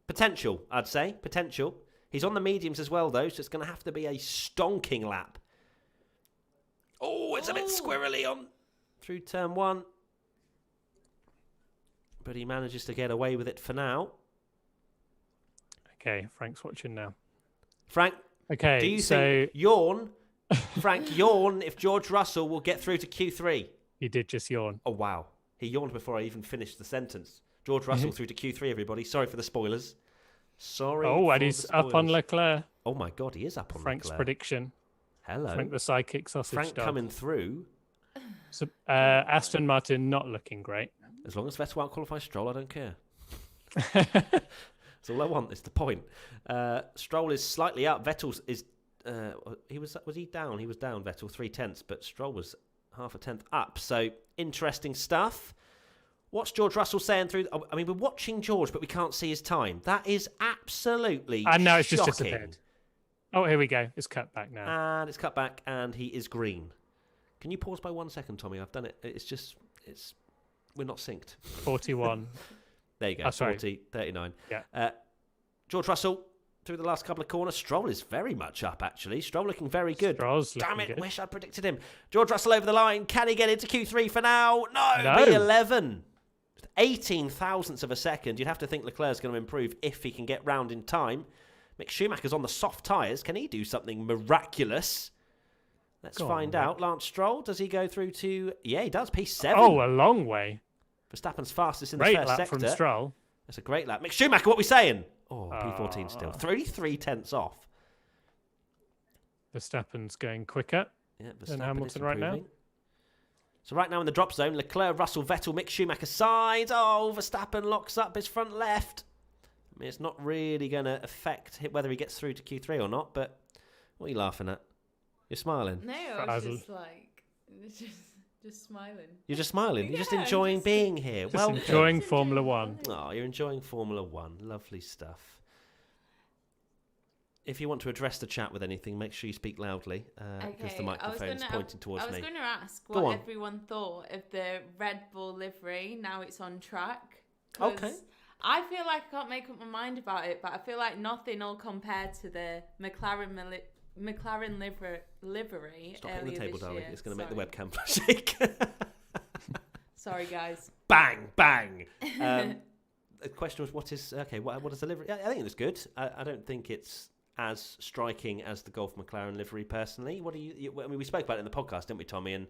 Speaker 2: Potential, I'd say. Potential. He's on the mediums as well, though, so it's going to have to be a stonking lap. Oh, it's a bit squirrely on through turn 1. But he manages to get away with it for now.
Speaker 1: Okay, Frank's watching now.
Speaker 2: Frank,
Speaker 1: Okay,
Speaker 2: do you think yawn? Frank, yawn if George Russell will get through to Q3.
Speaker 1: He did just yawn.
Speaker 2: Oh, wow. He yawned before I even finished the sentence. George Russell through to Q3, everybody. Sorry for the spoilers.
Speaker 1: And he's up on Leclerc.
Speaker 2: Oh, my God, he is up on
Speaker 1: Frank's
Speaker 2: Leclerc.
Speaker 1: prediction.
Speaker 2: Hello.
Speaker 1: Frank the psychic sausage
Speaker 2: Frank
Speaker 1: dog.
Speaker 2: coming through.
Speaker 1: So, Aston Martin not looking great.
Speaker 2: As long as Vettel out-qualifies Stroll, I don't care. That's all I want, is the point. Stroll is slightly up. Vettel is... was he down? He was down, Vettel, 0.3, but Stroll was half a tenth up. So, interesting stuff. What's George Russell saying through... I mean, we're watching George, but we can't see his time. That is absolutely
Speaker 1: And now it's
Speaker 2: shocking.
Speaker 1: just disappeared. Oh, here we go. It's cut back now.
Speaker 2: And it's cut back, and he is green. Can you pause by 1 second, Tommy? I've done it. We're not synced.
Speaker 1: 41.
Speaker 2: There you go.
Speaker 1: Oh, sorry.
Speaker 2: 40, 39.
Speaker 1: Yeah.
Speaker 2: George Russell through the last couple of corners. Stroll is very much up, actually. Stroll looking very good.
Speaker 1: Stroll's
Speaker 2: Damn
Speaker 1: looking
Speaker 2: it.
Speaker 1: good.
Speaker 2: Wish I'd predicted him. George Russell over the line. Can he get into Q3 for now? No.
Speaker 1: No.
Speaker 2: B11. 18 thousandths of a second. You'd have to think Leclerc's going to improve if he can get round in time. Mick Schumacher's on the soft tyres. Can he do something miraculous? Let's find out. Lance Stroll, does he go through to... Yeah, he does. P7.
Speaker 1: Oh, a long way.
Speaker 2: Verstappen's fastest in
Speaker 1: Great
Speaker 2: the first
Speaker 1: lap
Speaker 2: sector.
Speaker 1: from Stroll.
Speaker 2: That's a great lap. Mick Schumacher, what are we saying? Oh, P14 still. 3/10 off.
Speaker 1: Verstappen's going quicker
Speaker 2: Yeah,
Speaker 1: than
Speaker 2: Verstappen
Speaker 1: Hamilton
Speaker 2: is
Speaker 1: right now.
Speaker 2: improving. So right now in the drop zone, Leclerc, Russell, Vettel, Mick Schumacher side. Oh, Verstappen locks up his front left. I mean, it's not really going to affect whether he gets through to Q3 or not, but what are you laughing at? You're smiling.
Speaker 3: No, I was just like, just smiling.
Speaker 2: You're just smiling. You're just
Speaker 3: Yeah,
Speaker 2: enjoying
Speaker 3: just-
Speaker 2: being here.
Speaker 1: Just
Speaker 2: Welcome.
Speaker 1: enjoying Formula One.
Speaker 2: Oh, you're enjoying Formula One. Lovely stuff. If you want to address the chat with anything, make sure you speak loudly because the microphone's pointing towards me.
Speaker 3: I was going to ask
Speaker 2: Go
Speaker 3: what
Speaker 2: on.
Speaker 3: everyone thought of the Red Bull livery. Now it's on track. 'Cause
Speaker 2: Okay.
Speaker 3: I feel like I can't make up my mind about it, but I feel like nothing will compare to the McLaren livery.
Speaker 2: Stop hitting the
Speaker 3: earlier
Speaker 2: table,
Speaker 3: this
Speaker 2: darling.
Speaker 3: year.
Speaker 2: It's going to make
Speaker 3: Sorry.
Speaker 2: the webcam shake.
Speaker 3: Sorry, guys.
Speaker 2: Bang, bang. The question was, what is... Okay, what is the livery? I think it was good. I don't think it's as striking as the Golf McLaren livery, personally. What do you... I mean, we spoke about it in the podcast, didn't we, Tommy? And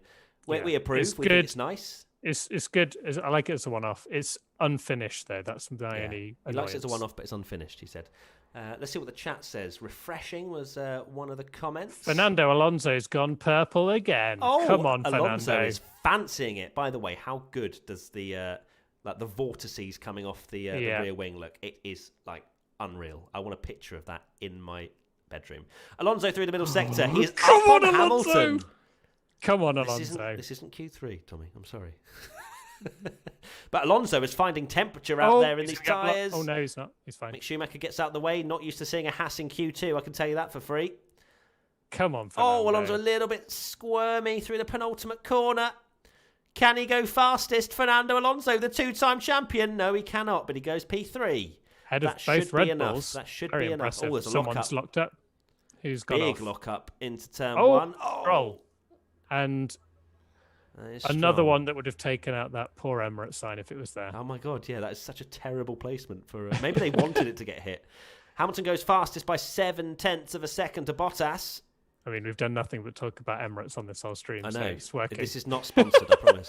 Speaker 2: we approve.
Speaker 1: It's
Speaker 2: We
Speaker 1: good.
Speaker 2: think it's nice.
Speaker 1: It's good. I like it as a one-off. It's unfinished, though. That's my only
Speaker 2: He likes it as a
Speaker 1: annoyance.
Speaker 2: one-off, but it's unfinished, he said. Let's see what the chat says. Refreshing was one of the comments.
Speaker 1: Fernando Alonso's gone purple again.
Speaker 2: Oh,
Speaker 1: Come on,
Speaker 2: Alonso
Speaker 1: Fernando.
Speaker 2: is fancying it. By the way, how good does the vortices coming off the rear wing look? It is like unreal. I want a picture of that in my bedroom. Alonso through the middle sector. He is
Speaker 1: Come
Speaker 2: up
Speaker 1: on,
Speaker 2: on
Speaker 1: Alonso!
Speaker 2: Hamilton.
Speaker 1: Come on,
Speaker 2: This
Speaker 1: Alonso.
Speaker 2: isn't Q3, Tommy. I'm sorry. But Alonso is finding temperature out there in
Speaker 1: he's
Speaker 2: these
Speaker 1: got blo-
Speaker 2: tyres.
Speaker 1: Oh, no, he's not. He's fine.
Speaker 2: Mick Schumacher gets out of the way. Not used to seeing a Haas in Q2. I can tell you that for free.
Speaker 1: Come on, Fernando.
Speaker 2: Oh, Alonso a little bit squirmy through the penultimate corner. Can he go fastest? Fernando Alonso, the two-time champion. No, he cannot, but he goes P3.
Speaker 1: Head of
Speaker 2: That
Speaker 1: both
Speaker 2: should
Speaker 1: Red
Speaker 2: be enough.
Speaker 1: Bulls.
Speaker 2: That should
Speaker 1: Very
Speaker 2: be enough.
Speaker 1: impressive.
Speaker 2: Oh, there's a
Speaker 1: Someone's
Speaker 2: lock-up.
Speaker 1: locked up. Who's gone
Speaker 2: Big
Speaker 1: off?
Speaker 2: lock-up into turn
Speaker 1: Oh,
Speaker 2: one.
Speaker 1: Stroll. And
Speaker 2: That is
Speaker 1: another
Speaker 2: strong.
Speaker 1: one that would have taken out that poor Emirates sign if it was there.
Speaker 2: Oh, my God, yeah, that is such a terrible placement for... maybe they wanted it to get hit. Hamilton goes fastest by 0.7 of a second to Bottas.
Speaker 1: I mean, we've done nothing but talk about Emirates on this whole stream,
Speaker 2: I
Speaker 1: so
Speaker 2: know.
Speaker 1: it's working.
Speaker 2: This is not sponsored, I promise.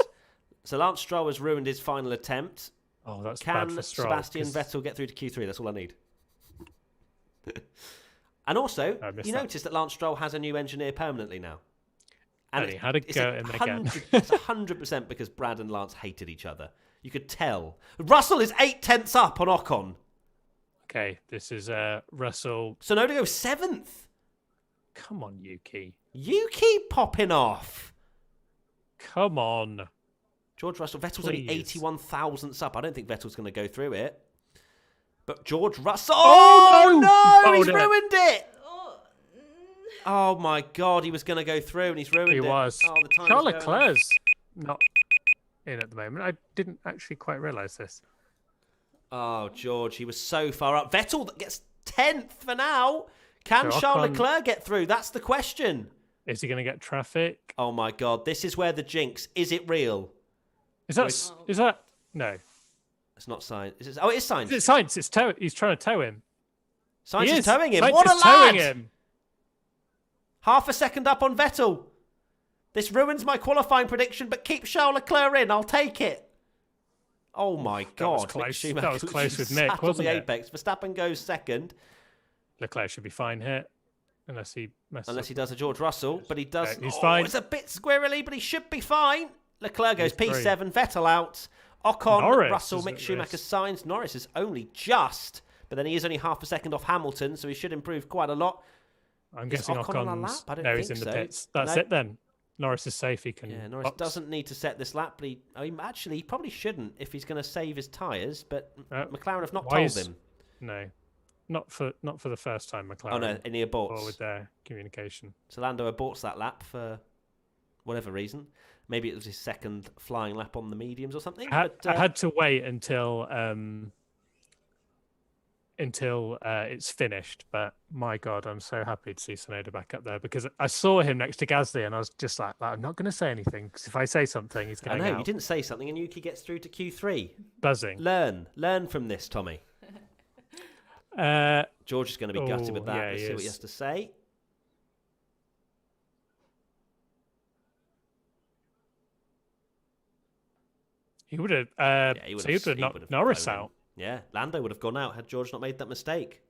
Speaker 2: So Lance Stroll has ruined his final attempt.
Speaker 1: Oh, that's bad
Speaker 2: Can
Speaker 1: for Stroll.
Speaker 2: Sebastian
Speaker 1: 'cause-
Speaker 2: Vettel get through to Q3? That's all I need. And also,
Speaker 1: I missed
Speaker 2: you
Speaker 1: that.
Speaker 2: notice that Lance Stroll has a new engineer permanently now.
Speaker 1: And he had a go at him again.
Speaker 2: It's 100% because Brad and Lance hated each other. You could tell. Russell is 0.8 up on Ocon.
Speaker 1: Okay, this is Russell.
Speaker 2: Sonoda goes 7th.
Speaker 1: Come on, Yuki.
Speaker 2: You keep popping off.
Speaker 1: Come on.
Speaker 2: George Russell. Vettel's only
Speaker 1: Please.
Speaker 2: 81 thousandths up. I don't think Vettel's going to go through it. But George Russell.
Speaker 1: Oh,
Speaker 2: no!
Speaker 1: no!
Speaker 2: He's
Speaker 1: He fouled it.
Speaker 2: ruined it.
Speaker 3: Oh,
Speaker 2: Oh my God! He was going to go through and he's ruined it.
Speaker 1: He was.
Speaker 2: Oh, the time
Speaker 1: Charles
Speaker 2: is going.
Speaker 1: Leclerc's not in at the moment. I didn't actually quite realise this.
Speaker 2: Oh, George, he was so far up. Vettel that gets 10th for now. Can
Speaker 1: So
Speaker 2: Charles
Speaker 1: Ocon-
Speaker 2: Leclerc get through? That's the question.
Speaker 1: Is he going to get traffic?
Speaker 2: Oh my God! This is where the jinx. Is it real?
Speaker 1: Is that no?
Speaker 2: It's not Sainz. Oh, it is Sainz.
Speaker 1: It's Sainz. It's tow. He's trying to tow him.
Speaker 2: Sainz
Speaker 1: He
Speaker 2: is towing him.
Speaker 1: Sainz
Speaker 2: What a
Speaker 1: is towing
Speaker 2: lad!
Speaker 1: him.
Speaker 2: Half a second up on Vettel. This ruins my qualifying prediction, but keep Charles Leclerc in. I'll take it. Oh my God!
Speaker 1: was close.
Speaker 2: Mick Schumacher
Speaker 1: That was close with Mick,
Speaker 2: sat on
Speaker 1: wasn't
Speaker 2: the
Speaker 1: it?
Speaker 2: apex. Verstappen goes second,
Speaker 1: Leclerc should be fine here, unless he messes
Speaker 2: unless
Speaker 1: up.
Speaker 2: he does a George Russell, but he does.
Speaker 1: He's fine.
Speaker 2: It's a bit squirrely, but he should be fine. Leclerc goes
Speaker 1: He's
Speaker 2: P7, Vettel out. Ocon,
Speaker 1: Norris
Speaker 2: Russell,
Speaker 1: is
Speaker 2: Mick
Speaker 1: at
Speaker 2: Schumacher,
Speaker 1: risk.
Speaker 2: Sainz. Norris is only just, but then he is only half a second off Hamilton, so he should improve quite a lot.
Speaker 1: I'm
Speaker 2: Is
Speaker 1: guessing
Speaker 2: Ocon on a
Speaker 1: Ocon's.
Speaker 2: lap? I don't
Speaker 1: No, he's in
Speaker 2: think
Speaker 1: the
Speaker 2: so.
Speaker 1: pits. That's
Speaker 2: No.
Speaker 1: it then. Norris is safe. He can.
Speaker 2: Yeah, Norris
Speaker 1: box.
Speaker 2: doesn't need to set this lap, but he probably shouldn't if he's going to save his tyres, but McLaren have not
Speaker 1: why
Speaker 2: told
Speaker 1: is-
Speaker 2: him.
Speaker 1: No, not for the first time. McLaren.
Speaker 2: Oh no, and he
Speaker 1: or
Speaker 2: aborts.
Speaker 1: with their communication.
Speaker 2: So Lando aborts that lap for whatever reason. Maybe it was his second flying lap on the mediums or something.
Speaker 1: I
Speaker 2: but,
Speaker 1: had to wait until it's finished. But my God, I'm so happy to see Tsunoda back up there because I saw him next to Gasly and I was just like I'm not going to say anything because if I say something, he's
Speaker 2: I
Speaker 1: going
Speaker 2: know,
Speaker 1: out
Speaker 2: you didn't say something and Yuki gets through to Q3.
Speaker 1: buzzing.
Speaker 2: Learn from this, Tommy. George is going to be gutted with that.
Speaker 1: Yeah,
Speaker 2: Let's
Speaker 1: he
Speaker 2: see what he
Speaker 1: is.
Speaker 2: has to say.
Speaker 1: He would have.
Speaker 2: Yeah, he would
Speaker 1: so he would have
Speaker 2: he
Speaker 1: knocked
Speaker 2: would have
Speaker 1: Norris
Speaker 2: blown him.
Speaker 1: out.
Speaker 2: Yeah, Lando would have gone out had George not made that mistake.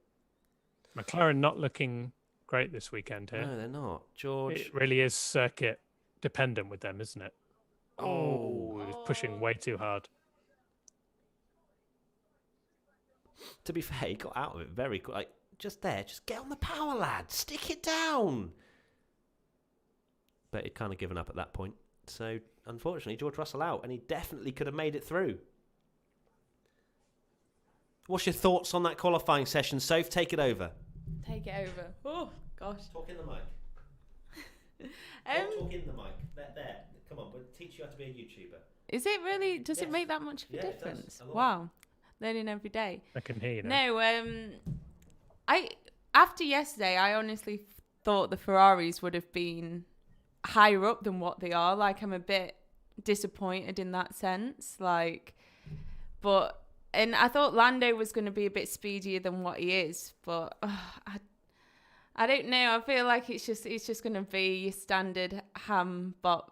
Speaker 1: McLaren not looking great this weekend here.
Speaker 2: No, they're not. George.
Speaker 1: It really is circuit dependent with them, isn't it? Oh, he was pushing way too hard.
Speaker 2: To be fair, he got out of it very quick. Like, just there, just get on the power, lad. Stick it down. But he'd kind of given up at that point. So, unfortunately, George Russell out, and he definitely could have made it through. What's your thoughts on that qualifying session, Soph? Take it over.
Speaker 3: take it over. Oh gosh.
Speaker 2: Talk in the mic. Talk in the mic. There. Come on, we'll teach you how to be a YouTuber.
Speaker 3: Is it really? Does
Speaker 2: Yes.
Speaker 3: it make that much of a
Speaker 2: Yeah, it does.
Speaker 3: difference?
Speaker 2: A lot.
Speaker 3: Wow, learning every day.
Speaker 1: I can hear you now.
Speaker 3: No, I after yesterday, I honestly thought the Ferraris would have been higher up than what they are. Like, I'm a bit disappointed in that sense. And I thought Lando was going to be a bit speedier than what he is, but I don't know. I feel like it's just going to be your standard ham bot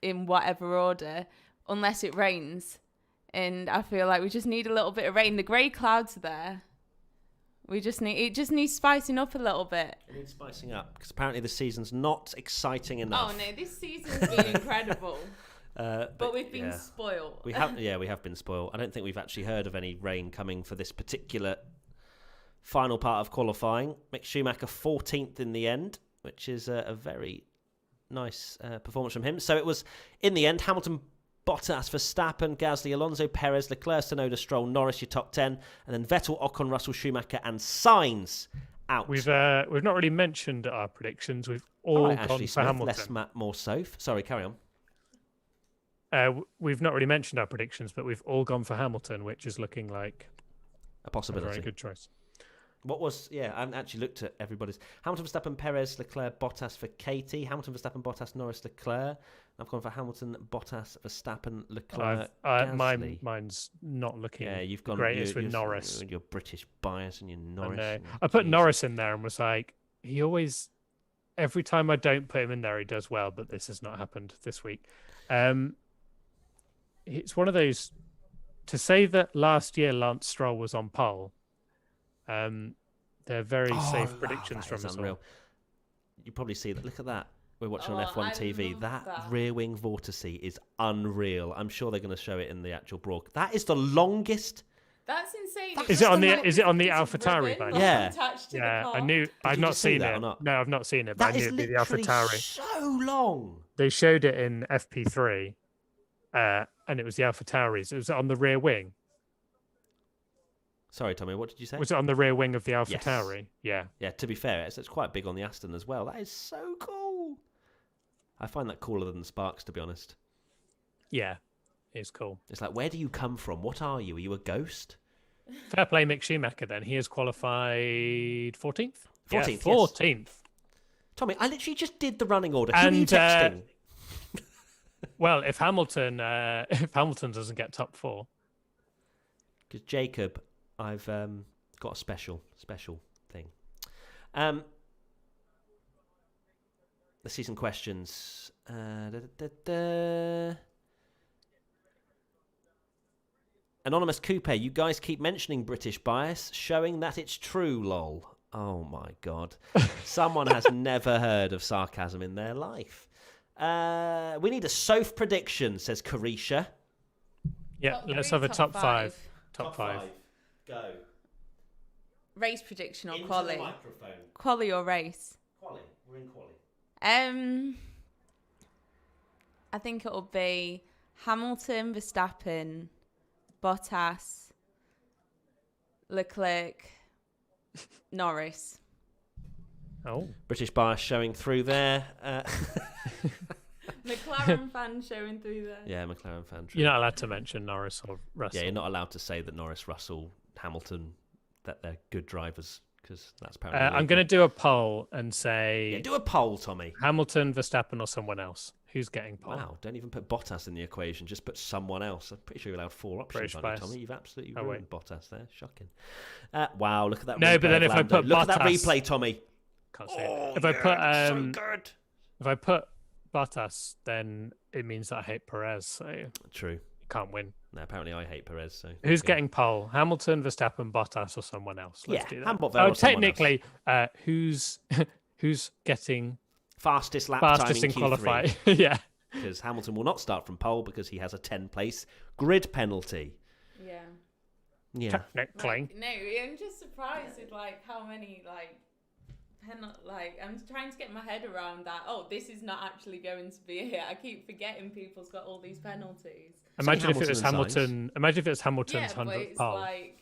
Speaker 3: in whatever order, unless it rains. And I feel like we just need a little bit of rain. The grey clouds are there. It just needs spicing up a little bit.
Speaker 2: It needs spicing up, because apparently the season's not exciting enough.
Speaker 3: Oh no, this season's been incredible. But we've been
Speaker 2: yeah.
Speaker 3: spoiled.
Speaker 2: We have been spoiled. I don't think we've actually heard of any rain coming for this particular final part of qualifying. Mick Schumacher 14th in the end, which is a very nice performance from him. So it was, in the end, Hamilton, Bottas, Verstappen, Gasly, Alonso, Perez, Leclerc, Tsunoda, Stroll, Norris, your top 10, and then Vettel, Ocon, Russell, Schumacher, and Sainz out.
Speaker 1: We've not really mentioned our predictions. We've all
Speaker 2: right,
Speaker 1: gone
Speaker 2: Ashley
Speaker 1: for
Speaker 2: Smith,
Speaker 1: Hamilton.
Speaker 2: less Matt, more Soph. Sorry, carry on.
Speaker 1: We've not really mentioned our predictions, but we've all gone for Hamilton, which is looking like
Speaker 2: A
Speaker 1: a
Speaker 2: possibility.
Speaker 1: very good choice.
Speaker 2: What was, I haven't actually looked at everybody's. Hamilton, Verstappen, Perez, Leclerc, Bottas for Katie. Hamilton, Verstappen, Bottas, Norris, Leclerc. I've gone for Hamilton, Bottas, Verstappen, Leclerc, Gasly.
Speaker 1: Mine's not looking
Speaker 2: You've gone
Speaker 1: greatest with
Speaker 2: you're,
Speaker 1: Norris.
Speaker 2: Your British bias and your Norris.
Speaker 1: And, I put Norris in there and was like, every time I don't put him in there, he does well, but this has not happened this week. It's one of those, to say that last year Lance Stroll was on pole, they're very safe predictions from us all.
Speaker 2: You probably see that. Look at that. We're watching on
Speaker 3: Oh,
Speaker 2: F1
Speaker 3: I
Speaker 2: TV.
Speaker 3: love
Speaker 2: That
Speaker 3: that.
Speaker 2: rear wing vortice is unreal. I'm sure they're going to show it in the actual broadcast. That is the longest.
Speaker 3: That's insane.
Speaker 2: That's
Speaker 1: Is it on the
Speaker 3: Like,
Speaker 1: is it on the
Speaker 3: it's
Speaker 1: AlphaTauri
Speaker 3: ribbon,
Speaker 1: van?
Speaker 3: like,
Speaker 2: Yeah.
Speaker 3: attached to the
Speaker 1: Yeah,
Speaker 3: car.
Speaker 1: I knew. I've
Speaker 2: you
Speaker 1: not
Speaker 2: just see
Speaker 1: seen
Speaker 2: that or
Speaker 1: it.
Speaker 2: not?
Speaker 1: No, I've not seen it, but
Speaker 2: That
Speaker 1: I
Speaker 2: is
Speaker 1: knew it'd be the
Speaker 2: literally
Speaker 1: AlphaTauri.
Speaker 2: so long.
Speaker 1: They showed it in FP3, and it was the AlphaTauris. It was on the rear wing.
Speaker 2: Sorry, Tommy, what did you say?
Speaker 1: Was it on the rear wing of the
Speaker 2: Yes.
Speaker 1: AlphaTauri? Yeah.
Speaker 2: Yeah, to be fair, it's quite big on the Aston as well. That is so cool. I find that cooler than the Sparks, to be honest.
Speaker 1: Yeah, it's cool.
Speaker 2: It's like, where do you come from? What are you? Are you a ghost?
Speaker 1: Fair play, Mick Schumacher. Then he has qualified 14th.
Speaker 2: 14th,
Speaker 1: Yeah,
Speaker 2: yes.
Speaker 1: 14th.
Speaker 2: Tommy, I literally just did the running order. Who are you
Speaker 1: And
Speaker 2: texting?
Speaker 1: well, if Hamilton doesn't get top 4,
Speaker 2: Because Jacob, I've got a special thing. Let's see some questions. Anonymous Coupe, you guys keep mentioning British bias, showing that it's true, lol. Oh my god. Someone has never heard of sarcasm in their life. We need a Soph prediction, says Carisha.
Speaker 1: yeah,
Speaker 3: Top
Speaker 1: let's
Speaker 3: three,
Speaker 1: have a top 5. Top 5.
Speaker 2: Go.
Speaker 3: Race prediction or
Speaker 2: Into
Speaker 3: quali?
Speaker 2: the microphone.
Speaker 3: Quali or race?
Speaker 2: Quali. We're in quali.
Speaker 3: I think it'll be Hamilton, Verstappen, Bottas, Leclerc, Norris.
Speaker 1: Oh,
Speaker 2: British bias showing through there.
Speaker 3: McLaren fan showing through there.
Speaker 2: Yeah, McLaren fan.
Speaker 1: you're not allowed to mention Norris or Russell.
Speaker 2: Yeah, you're not allowed to say that Norris, Russell, Hamilton, that they're good drivers, because that's apparently.
Speaker 1: I'm going to do a poll and say
Speaker 2: Yeah, do a poll, Tommy.
Speaker 1: Hamilton, Verstappen, or someone else. Who's getting pole?
Speaker 2: Wow, don't even put Bottas in the equation. Just put someone else. I'm pretty sure you're allowed 4 options,
Speaker 1: British
Speaker 2: aren't you,
Speaker 1: bias.
Speaker 2: Tommy? You've absolutely
Speaker 1: Oh,
Speaker 2: ruined Bottas there. Shocking. Wow, look at that.
Speaker 1: No,
Speaker 2: replay
Speaker 1: but then
Speaker 2: of
Speaker 1: if I
Speaker 2: Lando.
Speaker 1: put
Speaker 2: look at that
Speaker 1: Bottas-
Speaker 2: replay, Tommy.
Speaker 1: Can't say it.
Speaker 2: Oh,
Speaker 1: If I put
Speaker 2: so good.
Speaker 1: if I put Bottas, then it means that I hate Perez, so you
Speaker 2: True.
Speaker 1: can't win.
Speaker 2: No, apparently I hate Perez. So
Speaker 1: Who's
Speaker 2: yeah.
Speaker 1: getting pole? Hamilton, Verstappen, Bottas, or someone else? Let's
Speaker 2: Yeah,
Speaker 1: do that.
Speaker 2: Hamilton or someone
Speaker 1: technically, who's getting
Speaker 2: fastest lap
Speaker 1: fastest
Speaker 2: time
Speaker 1: in
Speaker 2: in
Speaker 1: qualify?
Speaker 2: Q3?
Speaker 1: Yeah.
Speaker 2: Because Hamilton will not start from pole because he has a 10-place grid penalty.
Speaker 3: Yeah.
Speaker 2: Yeah.
Speaker 1: Technically.
Speaker 3: No, I'm just surprised with how many I'm trying to get my head around that. Oh, this is not actually going to be it. I keep forgetting people's got all these penalties.
Speaker 1: Imagine if it was
Speaker 2: Hamilton and
Speaker 1: Hamilton. Imagine if it was Hamilton's
Speaker 3: Yeah, but
Speaker 1: 100th
Speaker 3: it's
Speaker 1: pole
Speaker 3: like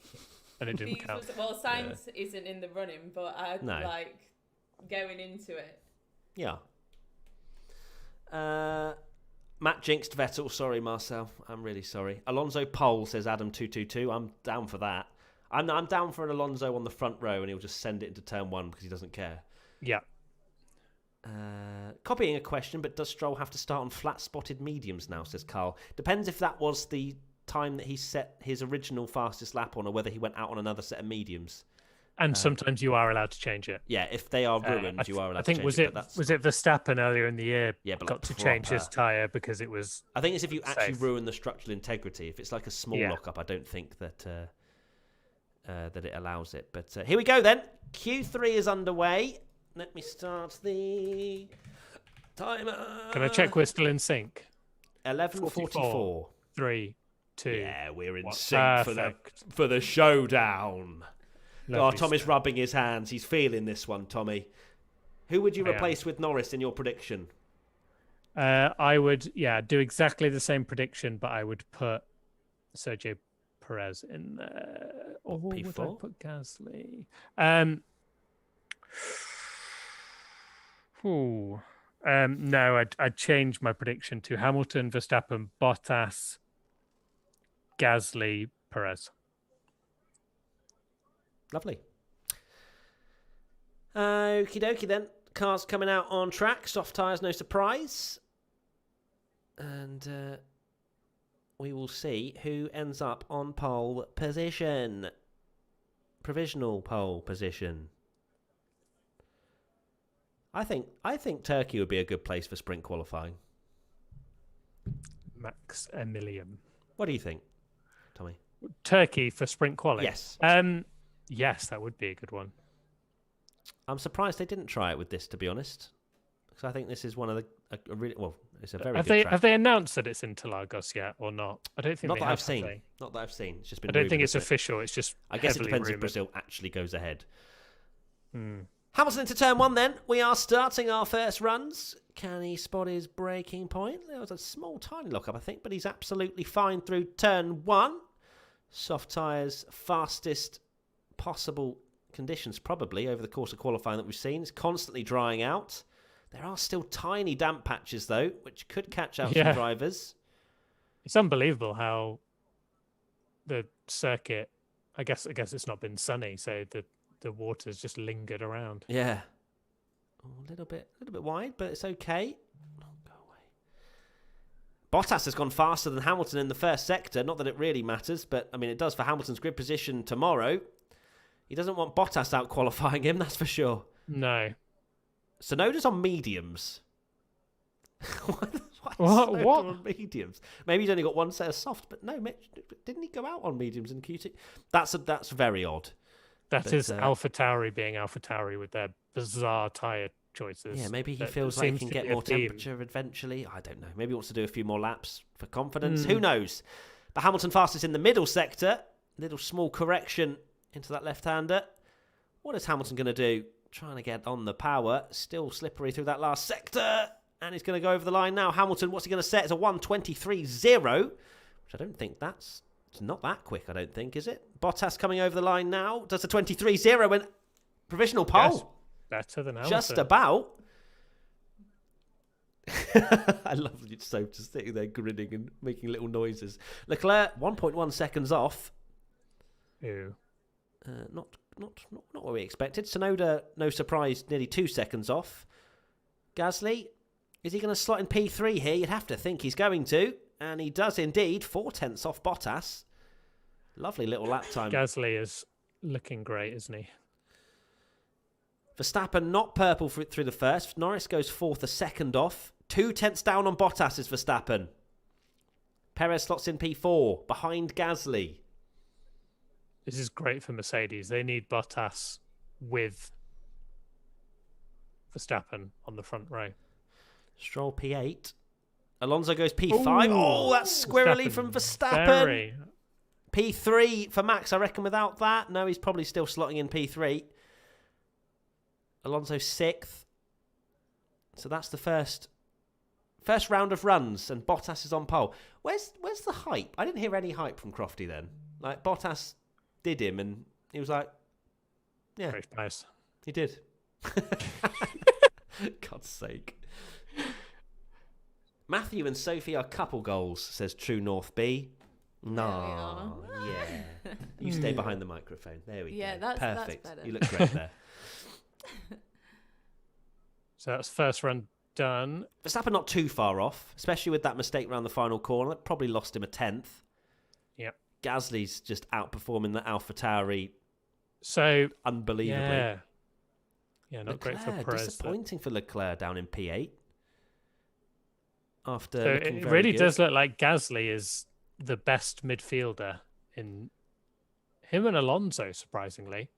Speaker 1: and it didn't
Speaker 3: these
Speaker 1: count.
Speaker 3: Sainz isn't in the running, but I'd
Speaker 2: No.
Speaker 3: going into it.
Speaker 2: Yeah. Matt jinxed Vettel. Sorry, Marcel. I'm really sorry. Alonso pole, says Adam222. I'm down for that. I'm down for an Alonso on the front row and he'll just send it into turn 1 because he doesn't care.
Speaker 1: Yeah.
Speaker 2: Copying a question, but does Stroll have to start on flat-spotted mediums now, says Carl. Depends if that was the time that he set his original fastest lap on or whether he went out on another set of mediums.
Speaker 1: And sometimes you are allowed to change it.
Speaker 2: Yeah, if they are ruined, you are allowed
Speaker 1: I think
Speaker 2: to change
Speaker 1: was
Speaker 2: it.
Speaker 1: it was it Verstappen earlier in the year
Speaker 2: Yeah, but
Speaker 1: got
Speaker 2: like
Speaker 1: to change his
Speaker 2: proper.
Speaker 1: tyre because it was
Speaker 2: I think it's if you actually
Speaker 1: safe.
Speaker 2: ruin the structural integrity. If it's like a small
Speaker 1: Yeah.
Speaker 2: lock-up, I don't think that that it allows it. But here we go then. Q3 is underway. Let me start the timer.
Speaker 1: Can I check we're still in sync?
Speaker 2: 11:44.
Speaker 1: 3, 2.
Speaker 2: Yeah, we're in
Speaker 1: What?
Speaker 2: sync
Speaker 1: Perfect.
Speaker 2: for the showdown.
Speaker 1: Lovely
Speaker 2: Tommy's
Speaker 1: stuff.
Speaker 2: rubbing his hands. He's feeling this one, Tommy. Who would you
Speaker 1: I am.
Speaker 2: replace with Norris in your prediction?
Speaker 1: I would, do exactly the same prediction, but I would put Sergio Perez in there. Or would I
Speaker 2: P4?
Speaker 1: put Gasly? No, I'd change my prediction to Hamilton, Verstappen, Bottas, Gasly, Perez.
Speaker 2: Lovely. Okie dokie then. Cars coming out on track. Soft tyres, no surprise. And we will see who ends up on pole position. Provisional pole position. I think Turkey would be a good place for sprint qualifying.
Speaker 1: Max Emilian.
Speaker 2: What do you think, Tommy?
Speaker 1: Turkey for sprint quality?
Speaker 2: Yes.
Speaker 1: Yes, that would be a good one.
Speaker 2: I'm surprised they didn't try it with this, to be honest. Because I think this is one of a really it's a very
Speaker 1: Have
Speaker 2: good
Speaker 1: they
Speaker 2: track.
Speaker 1: have they announced that it's Interlagos yet or not? I don't think
Speaker 2: Not
Speaker 1: they
Speaker 2: that
Speaker 1: have,
Speaker 2: I've seen.
Speaker 1: have they?
Speaker 2: Not that I've seen. It's just been.
Speaker 1: I don't
Speaker 2: rumoured,
Speaker 1: think it's
Speaker 2: isn't it?
Speaker 1: official. It's just
Speaker 2: I guess it
Speaker 1: heavily
Speaker 2: depends if
Speaker 1: rumoured.
Speaker 2: Brazil actually goes ahead.
Speaker 1: Hmm.
Speaker 2: Hamilton into turn 1 then. We are starting our first runs. Can he spot his braking point? There was a small, tiny lock-up, I think, but he's absolutely fine through turn 1. Soft tyres, fastest possible conditions, probably, over the course of qualifying that we've seen. It's constantly drying out. There are still tiny damp patches, though, which could catch out some drivers.
Speaker 1: It's unbelievable how the circuit, I guess it's not been sunny, so the water's just lingered around.
Speaker 2: Yeah. A little bit wide, but it's okay. Oh, go away. Bottas has gone faster than Hamilton in the first sector. Not that it really matters, but I mean it does for Hamilton's grid position tomorrow. He doesn't want Bottas out qualifying him, that's for sure.
Speaker 1: No.
Speaker 2: Sonoda's on mediums. Why
Speaker 1: What?
Speaker 2: on mediums? Maybe he's only got one set of soft, but no, didn't he go out on mediums in Q2? That's very odd.
Speaker 1: That is AlphaTauri being AlphaTauri with their bizarre tyre choices.
Speaker 2: Yeah, maybe he feels like he can get more temperature eventually. I don't know. Maybe he wants to do a few more laps for confidence. Who knows? But Hamilton fastest in the middle sector. Little small correction into that left-hander. What is Hamilton going to do? Trying to get on the power. Still slippery through that last sector. And he's going to go over the line now. Hamilton, what's he going to set? It's a 1:23.0, which I don't think it's not that quick, I don't think, is it? Bottas coming over the line now. Does a 23.0 and provisional pole.
Speaker 1: Yes, better than Hamilton.
Speaker 2: Just about. I love you so just sitting there grinning and making little noises. Leclerc 1.1 seconds off.
Speaker 1: Ew.
Speaker 2: Not what we expected. Tsunoda, no surprise, nearly 2 seconds off. Gasly, is he going to slot in P3 here? You'd have to think he's going to. And he does indeed. 4/10 off Bottas. Lovely little lap time.
Speaker 1: Gasly is looking great, isn't he?
Speaker 2: Verstappen not purple through the first. Norris goes 4th, a second off. 2/10 down on Bottas is Verstappen. Perez slots in P4 behind Gasly.
Speaker 1: This is great for Mercedes. They need Bottas with Verstappen on the front row.
Speaker 2: Stroll P8. Alonso goes P5.
Speaker 1: Ooh,
Speaker 2: oh, that's squirrely from Verstappen. P3 for Max, I reckon, without that. No, he's probably still slotting in P3. Alonso 6th. So that's the first round of runs, and Bottas is on pole. Where's the hype? I didn't hear any hype from Crofty then. Like, Bottas did him, and he was like, yeah.
Speaker 1: Very nice.
Speaker 2: He did. God's sake. Matthew and Sophie are couple goals, says True North B. No, yeah. You stay behind the microphone. There we go.
Speaker 3: Yeah, that's
Speaker 2: perfect.
Speaker 3: That's better.
Speaker 2: You look great there.
Speaker 1: So that's first run done.
Speaker 2: Verstappen not too far off, especially with that mistake around the final corner. That probably lost him a 10th.
Speaker 1: Yep.
Speaker 2: Gasly's just outperforming the AlphaTauri.
Speaker 1: So
Speaker 2: unbelievably.
Speaker 1: Yeah, not
Speaker 2: Leclerc,
Speaker 1: great for Perez.
Speaker 2: Disappointing for Leclerc down in P8. After
Speaker 1: so it really does look like Gasly is the best midfielder in him and Alonso, surprisingly.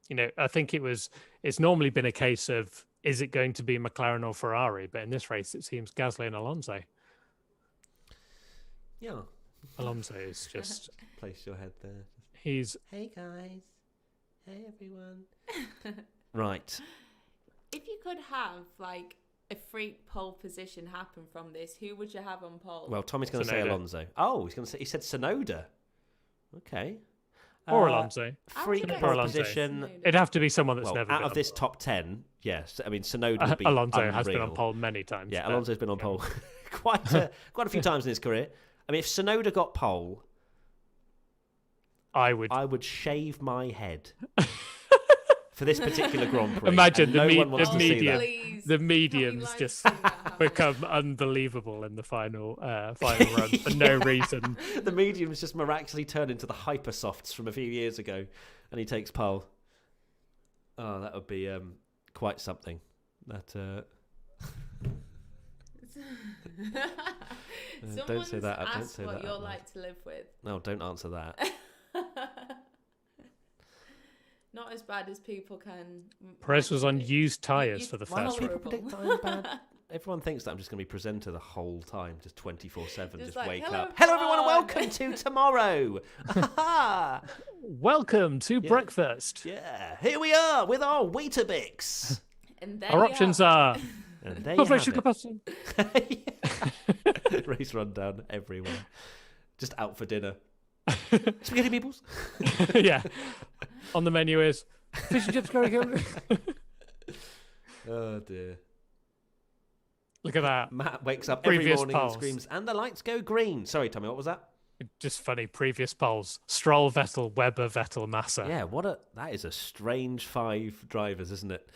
Speaker 1: You know, I think it's normally been a case of, is it going to be McLaren or Ferrari? But in this race, it seems Gasly and Alonso.
Speaker 2: Yeah.
Speaker 1: Alonso is just...
Speaker 2: Place your head there.
Speaker 1: He's...
Speaker 2: Hey, guys. Hey, everyone. Right.
Speaker 3: If you could have, like, a freak pole position happen from this, who would you have on pole?
Speaker 2: Well, Tommy's going to say Alonso. Oh, he said Tsunoda. Okay.
Speaker 1: Or Alonso.
Speaker 2: Freak pole position.
Speaker 1: It'd have to be someone that's never
Speaker 2: out
Speaker 1: been
Speaker 2: of this top 10. Yes, I mean Tsunoda would be
Speaker 1: Alonso
Speaker 2: unreal.
Speaker 1: has been on pole many times.
Speaker 2: Yeah, Alonso's been on pole quite a few times in his career. I mean, if Tsunoda got pole,
Speaker 1: I would
Speaker 2: shave my head for this particular Grand Prix.
Speaker 1: Imagine
Speaker 2: the
Speaker 1: mediums just become unbelievable in the final run for no reason.
Speaker 2: The mediums just miraculously turn into the hypersofts from a few years ago, and he takes pole. Oh, that would be quite something. Don't say that. Don't say
Speaker 3: what
Speaker 2: that.
Speaker 3: you're like to live with.
Speaker 2: No, don't answer that.
Speaker 3: Not as bad as people can.
Speaker 1: Perez was on used tyres for the first
Speaker 2: People
Speaker 1: run.
Speaker 2: predict I'm bad. Everyone thinks that I'm just going to be presenter the whole time, just 24/7, just
Speaker 3: like,
Speaker 2: wake
Speaker 3: hello,
Speaker 2: up. Hello, everyone, and welcome to tomorrow.
Speaker 1: Welcome to breakfast.
Speaker 2: Yeah, here we are with our Weetabix.
Speaker 3: And there
Speaker 1: Our options are
Speaker 2: And there you have
Speaker 1: Sugar
Speaker 2: it.
Speaker 1: person.
Speaker 2: Race rundown everywhere. Just out for dinner. Spaghetti meatballs.
Speaker 1: Yeah. On the menu is fish and chips curry.
Speaker 2: Oh dear.
Speaker 1: Look at that.
Speaker 2: Matt wakes up every
Speaker 1: Previous
Speaker 2: morning
Speaker 1: polls.
Speaker 2: and screams, and the lights go green. Sorry, Tommy, what was that?
Speaker 1: Just funny. Previous polls: Stroll, Vettel, Webber, Vettel, Massa.
Speaker 2: Yeah, that is a strange 5 drivers, isn't it?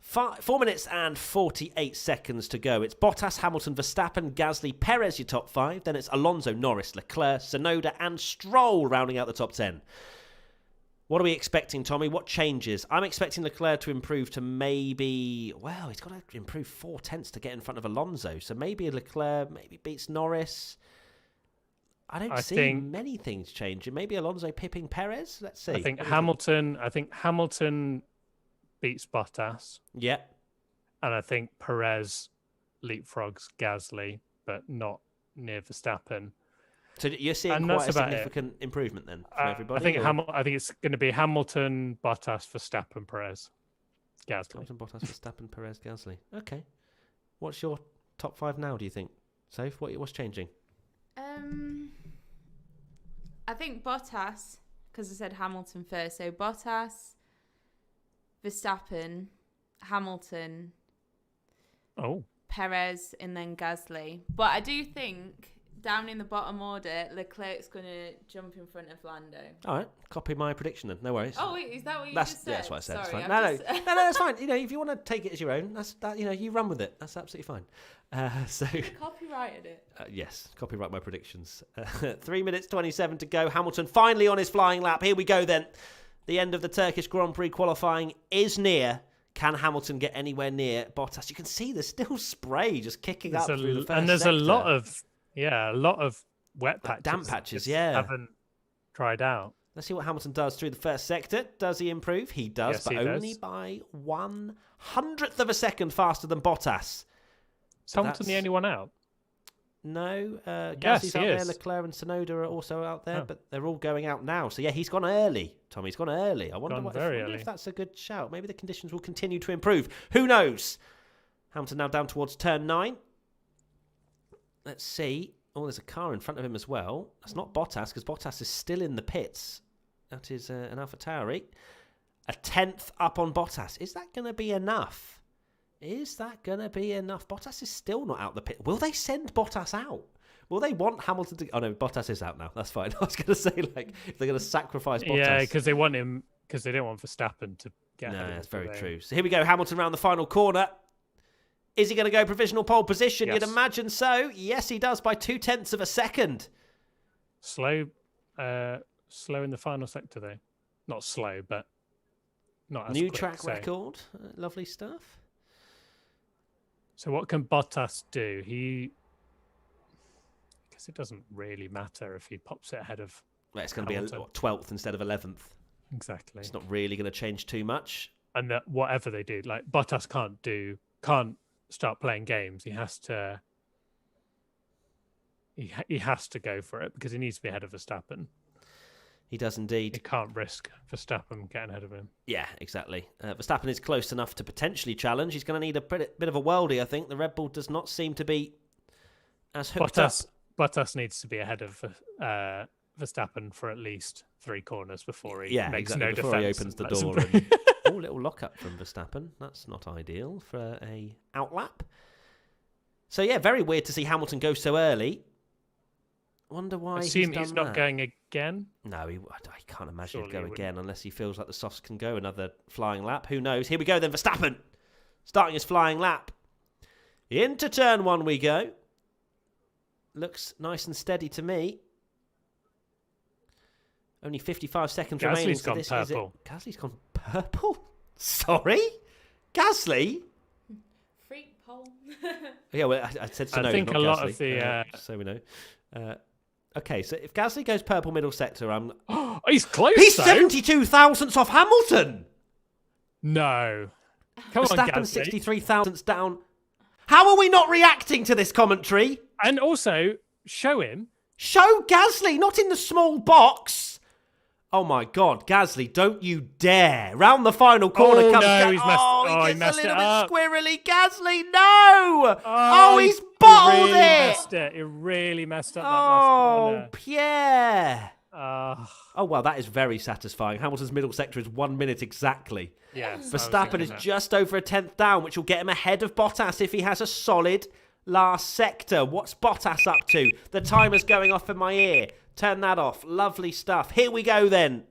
Speaker 2: 4 minutes and 48 seconds to go. It's Bottas, Hamilton, Verstappen, Gasly, Perez, your top 5. Then it's Alonso, Norris, Leclerc, Tsunoda, and Stroll rounding out the top 10. What are we expecting, Tommy? What changes? I'm expecting Leclerc to improve to maybe... Well, he's got to improve 4 tenths to get in front of Alonso. So maybe Leclerc beats Norris. I don't see many things changing. Maybe Alonso pipping Perez. Let's see.
Speaker 1: I think Hamilton beats Bottas.
Speaker 2: Yeah.
Speaker 1: And I think Perez leapfrogs Gasly, but not near Verstappen.
Speaker 2: So you're seeing quite a significant improvement then from everybody?
Speaker 1: I think it's going to be Hamilton, Bottas, Verstappen, Perez, Gasly.
Speaker 2: Hamilton, Bottas, Verstappen, Perez, Gasly. Okay. What's your top 5 now, do you think? Soph, what's changing?
Speaker 3: I think Bottas, because I said Hamilton first. So Bottas, Verstappen, Hamilton, Perez, and then Gasly. But I do think down in the bottom order, Leclerc's going to jump in front of Lando.
Speaker 2: All right, copy my prediction then. No worries.
Speaker 3: Oh, wait, is that what you just said?
Speaker 2: Yeah, that's what I said.
Speaker 3: Sorry,
Speaker 2: it's fine. No, that's fine. If you want to take it as your own, you run with it. That's absolutely fine. So
Speaker 3: copyrighted it.
Speaker 2: Yes, copyright my predictions. 3 minutes 27 to go. Hamilton finally on his flying lap. Here we go then. The end of the Turkish Grand Prix qualifying is near. Can Hamilton get anywhere near Bottas? You can see there's still spray just kicking up through the first
Speaker 1: and there's
Speaker 2: sector.
Speaker 1: a lot of wet patches.
Speaker 2: Damp patches,
Speaker 1: haven't dried out.
Speaker 2: Let's see what Hamilton does through the first sector. Does he improve? He does,
Speaker 1: yes,
Speaker 2: but only by 1/100th of a second faster than Bottas.
Speaker 1: Is Hamilton the only one out?
Speaker 2: No,
Speaker 1: Yes,
Speaker 2: Gasly's
Speaker 1: he
Speaker 2: out there.
Speaker 1: is.
Speaker 2: Leclerc and Tsunoda are also out there, but they're all going out now. So yeah, he's gone early. Tommy's gone early. I wonder if that's a good shout. Maybe the conditions will continue to improve. Who knows? Hamilton now down towards turn 9. Let's see. Oh, there's a car in front of him as well. That's not Bottas, because Bottas is still in the pits. That is an AlphaTauri. A 10th up on Bottas. Is that going to be enough? Bottas is still not out the pit. Will they send Bottas out? Will they want Hamilton to... Oh, no, Bottas is out now. That's fine. I was going to say, if they're going to sacrifice Bottas.
Speaker 1: Yeah, because they want him... Because they don't want Verstappen to get...
Speaker 2: No, that's very true. So here we go. Hamilton around the final corner. Is he going to go provisional pole position?
Speaker 1: Yes.
Speaker 2: You'd imagine so. Yes, he does by 0.2 of a second.
Speaker 1: Slow in the final sector, though. Not slow, but not as
Speaker 2: New
Speaker 1: quick,
Speaker 2: track record. Lovely stuff.
Speaker 1: So what can Bottas do? Because it doesn't really matter if he pops it ahead of...
Speaker 2: Well, it's going to be 12th instead of 11th.
Speaker 1: Exactly.
Speaker 2: It's not really going to change too much.
Speaker 1: And that whatever they do, like Bottas can't start playing games. He has to... He has to go for it because he needs to be ahead of Verstappen.
Speaker 2: He does indeed.
Speaker 1: He can't risk Verstappen getting ahead of him.
Speaker 2: Yeah, exactly. Verstappen is close enough to potentially challenge. He's going to need a bit of a worldie, I think. The Red Bull does not seem to be as hooked up.
Speaker 1: Bottas needs to be ahead of Verstappen for at least 3 corners before he makes no
Speaker 2: before
Speaker 1: defense.
Speaker 2: He opens the door. And, little lock-up from Verstappen. That's not ideal for a outlap. So, yeah, very weird to see Hamilton go so early. Wonder why
Speaker 1: he's not going again?
Speaker 2: No, I can't imagine he'd go again unless he feels like the softs can go another flying lap. Who knows? Here we go then, Verstappen. Starting his flying lap. Into turn 1 we go. Looks nice and steady to me. Only 55 seconds remaining.
Speaker 1: Gasly's gone purple.
Speaker 2: Gasly's gone purple? Sorry? Gasly?
Speaker 3: Freak pole.
Speaker 2: Yeah, well, I said Tsunoda,
Speaker 1: I think
Speaker 2: not
Speaker 1: a lot
Speaker 2: Gasly,
Speaker 1: of the...
Speaker 2: so we know. Okay, so if Gasly goes purple middle sector, I'm...
Speaker 1: He's close,
Speaker 2: He's
Speaker 1: though.
Speaker 2: 72 thousandths off Hamilton!
Speaker 1: No. Come on,
Speaker 2: Verstappen
Speaker 1: Gasly.
Speaker 2: 63 thousandths down. How are we not reacting to this commentary?
Speaker 1: And also, show him.
Speaker 2: Show Gasly, not in the small box. Oh my God, Gasly, don't you dare. Round the final corner comes
Speaker 1: no, he's messed,
Speaker 2: he
Speaker 1: he
Speaker 2: gets
Speaker 1: messed
Speaker 2: a
Speaker 1: it
Speaker 2: little bit
Speaker 1: up.
Speaker 2: squirrely. Gasly, no!
Speaker 1: Oh,
Speaker 2: He's bottled
Speaker 1: really
Speaker 2: it!
Speaker 1: messed it. He really messed up that last corner.
Speaker 2: Pierre.
Speaker 1: Oh,
Speaker 2: Well, that is very satisfying. Hamilton's middle sector is 1 minute exactly.
Speaker 1: yes.
Speaker 2: Verstappen is just over a tenth down, which will get him ahead of Bottas if he has a solid last sector. What's Bottas up to? The timer's going off in my ear. Turn that off. Lovely stuff. Here we go then.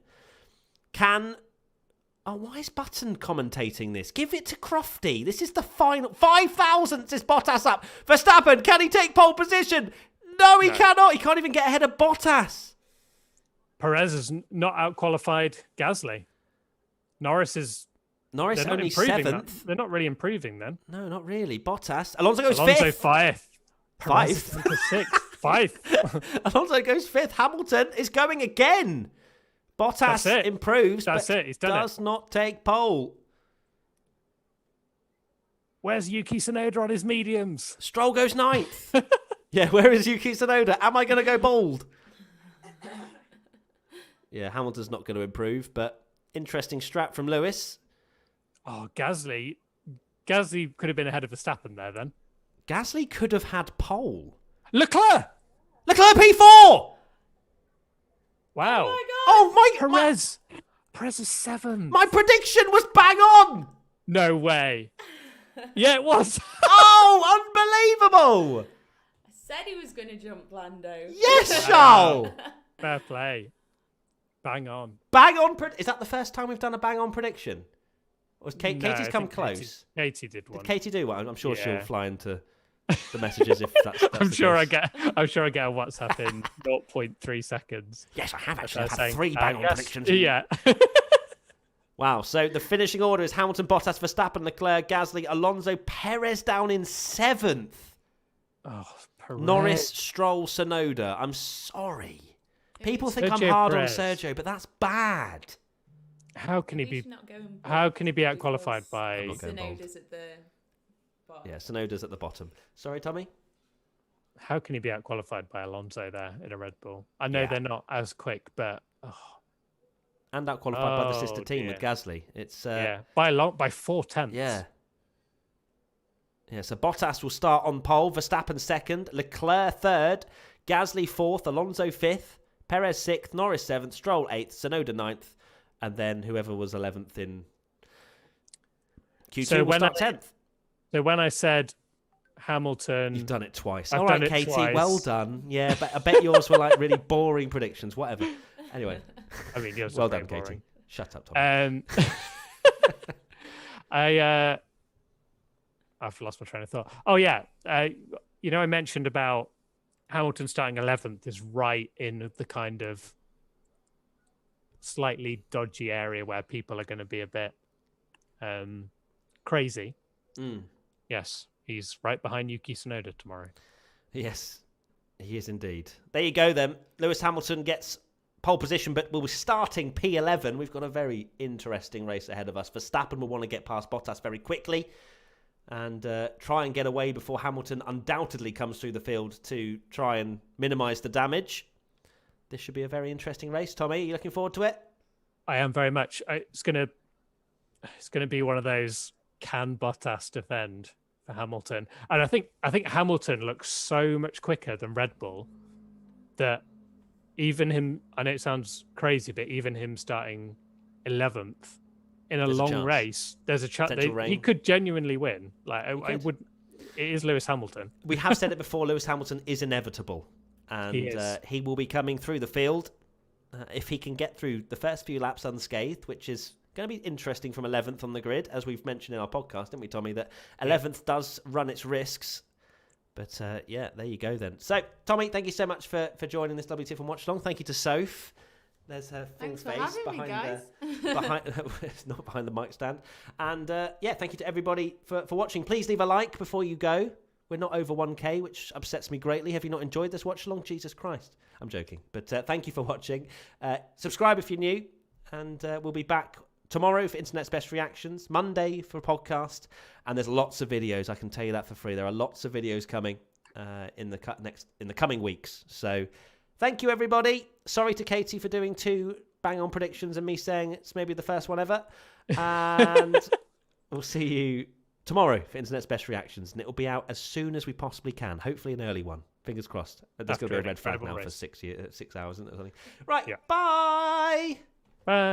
Speaker 2: Why is Button commentating this? Give it to Crofty. This is the final. 5 thousandths is Bottas up. Verstappen, can he take pole position? No, he cannot. He can't even get ahead of Bottas.
Speaker 1: Perez has not out-qualified Gasly. Norris
Speaker 2: Only seventh.
Speaker 1: They're not really improving then.
Speaker 2: No, not really. Bottas. Alonso goes
Speaker 1: Alonso
Speaker 2: fifth.
Speaker 1: fifth. Perez
Speaker 2: Fifth?
Speaker 1: is into sixth. Fifth.
Speaker 2: Alonso goes fifth. Hamilton is going again. Bottas improves,
Speaker 1: That's
Speaker 2: but
Speaker 1: it. He's done
Speaker 2: does not take pole.
Speaker 1: Where's Yuki Tsunoda on his mediums?
Speaker 2: Stroll goes ninth. Yeah, where is Yuki Tsunoda? Am I going to go bald? Yeah, Hamilton's not going to improve, but interesting strap from Lewis.
Speaker 1: Oh, Gasly. Gasly could have been ahead of Verstappen there then.
Speaker 2: Gasly could have had pole.
Speaker 1: Leclerc
Speaker 2: P4!
Speaker 1: Wow.
Speaker 3: Oh my God.
Speaker 1: Perez is 7.
Speaker 2: My prediction was bang on!
Speaker 1: No way. Yeah, it was.
Speaker 2: Unbelievable!
Speaker 3: I said he was going to jump Lando.
Speaker 2: Yes, Charles!
Speaker 1: Fair play. Bang on.
Speaker 2: Bang on. Is that the first time we've done a bang on prediction? Or was Katie's
Speaker 1: I
Speaker 2: come
Speaker 1: think
Speaker 2: close?
Speaker 1: Katie did one.
Speaker 2: Did Katie do one? I'm sure she'll
Speaker 1: Yeah.
Speaker 2: fly into the messages if that's
Speaker 1: I'm
Speaker 2: the
Speaker 1: sure
Speaker 2: case.
Speaker 1: I get a WhatsApp in 0.3 seconds.
Speaker 2: Yes, I have actually. I've had
Speaker 1: Saying,
Speaker 2: 3 bang on
Speaker 1: yes,
Speaker 2: predictions.
Speaker 1: Yeah.
Speaker 2: Wow. So the finishing order is Hamilton, Bottas, Verstappen, Leclerc, Gasly, Alonso, Perez down in 7th.
Speaker 1: Oh, Perez.
Speaker 2: Norris, Stroll, Tsunoda. I'm sorry. People think I'm
Speaker 1: Sergio
Speaker 2: hard
Speaker 1: Perez.
Speaker 2: on Sergio, but that's bad.
Speaker 1: How can he
Speaker 3: He's
Speaker 1: be?
Speaker 3: not going
Speaker 1: How can he be
Speaker 3: because
Speaker 1: out-qualified by?
Speaker 2: I'm not going bold.
Speaker 3: Tsunoda's at the bottom.
Speaker 2: Yeah, Tsunoda's at the bottom. Sorry, Tommy?
Speaker 1: How can he be out-qualified by Alonso there in a Red Bull? I know they're not as quick, but
Speaker 2: And out-qualified by the sister team
Speaker 1: dear.
Speaker 2: with Gasly. It's
Speaker 1: yeah, by 4 tenths.
Speaker 2: Yeah. Yeah, so Bottas will start on pole, Verstappen second, Leclerc third, Gasly fourth, Alonso 5th, Perez 6th, Norris 7th, Stroll 8th, Tsunoda 9th, and then whoever was 11th in Q2 will start 10th.
Speaker 1: So when I said Hamilton,
Speaker 2: You've done it twice.
Speaker 1: I've
Speaker 2: All
Speaker 1: done
Speaker 2: right,
Speaker 1: it
Speaker 2: Katie,
Speaker 1: twice.
Speaker 2: well done. Yeah, but I bet yours were like really boring predictions, whatever. Anyway,
Speaker 1: I mean, yours
Speaker 2: well
Speaker 1: were
Speaker 2: done,
Speaker 1: very
Speaker 2: Katie.
Speaker 1: boring.
Speaker 2: Shut up, Tommy.
Speaker 1: I've lost my train of thought. Oh yeah, I mentioned about Hamilton starting 11th is right in the kind of slightly dodgy area where people are going to be a bit crazy. Yes, he's right behind Yuki Tsunoda tomorrow.
Speaker 2: Yes, he is indeed. There you go then. Lewis Hamilton gets pole position, but we'll be starting P11. We've got a very interesting race ahead of us. Verstappen will want to get past Bottas very quickly and try and get away before Hamilton undoubtedly comes through the field to try and minimise the damage. This should be a very interesting race. Tommy, are you looking forward to it?
Speaker 1: I am very much. It's gonna be one of those, can Bottas defend for Hamilton? And I think Hamilton looks so much quicker than Red Bull that even him, I know it sounds crazy, but even him starting 11th in a long race, there's a chance he could genuinely win. Like I would. It is Lewis Hamilton.
Speaker 2: We have said it before. Lewis Hamilton is inevitable, and he will be coming through the field if he can get through the first few laps unscathed, which is going to be interesting from 11th on the grid, as we've mentioned in our podcast, didn't we, Tommy? That 11th does run its risks. But there you go then. So, Tommy, thank you so much for joining this WTF1 Watchalong. Thank you to Soph. There's her full
Speaker 3: Thanks for
Speaker 2: face
Speaker 3: having me, guys.
Speaker 2: it's not behind the mic stand. And thank you to everybody for watching. Please leave a like before you go. We're not over 1K, which upsets me greatly. Have you not enjoyed this watch-along? Jesus Christ. I'm joking. But thank you for watching. Subscribe if you're new. And we'll be back tomorrow for Internet's Best Reactions. Monday for a podcast. And there's lots of videos. I can tell you that for free. There are lots of videos coming in the coming weeks. So thank you, everybody. Sorry to Katie for doing 2 bang on predictions and me saying it's maybe the first one ever. And we'll see you tomorrow for Internet's Best Reactions, and it'll be out as soon as we possibly can. Hopefully an early one. Fingers crossed. There's going to be a red flag now for 6 hours or something. Right, bye!
Speaker 1: Bye!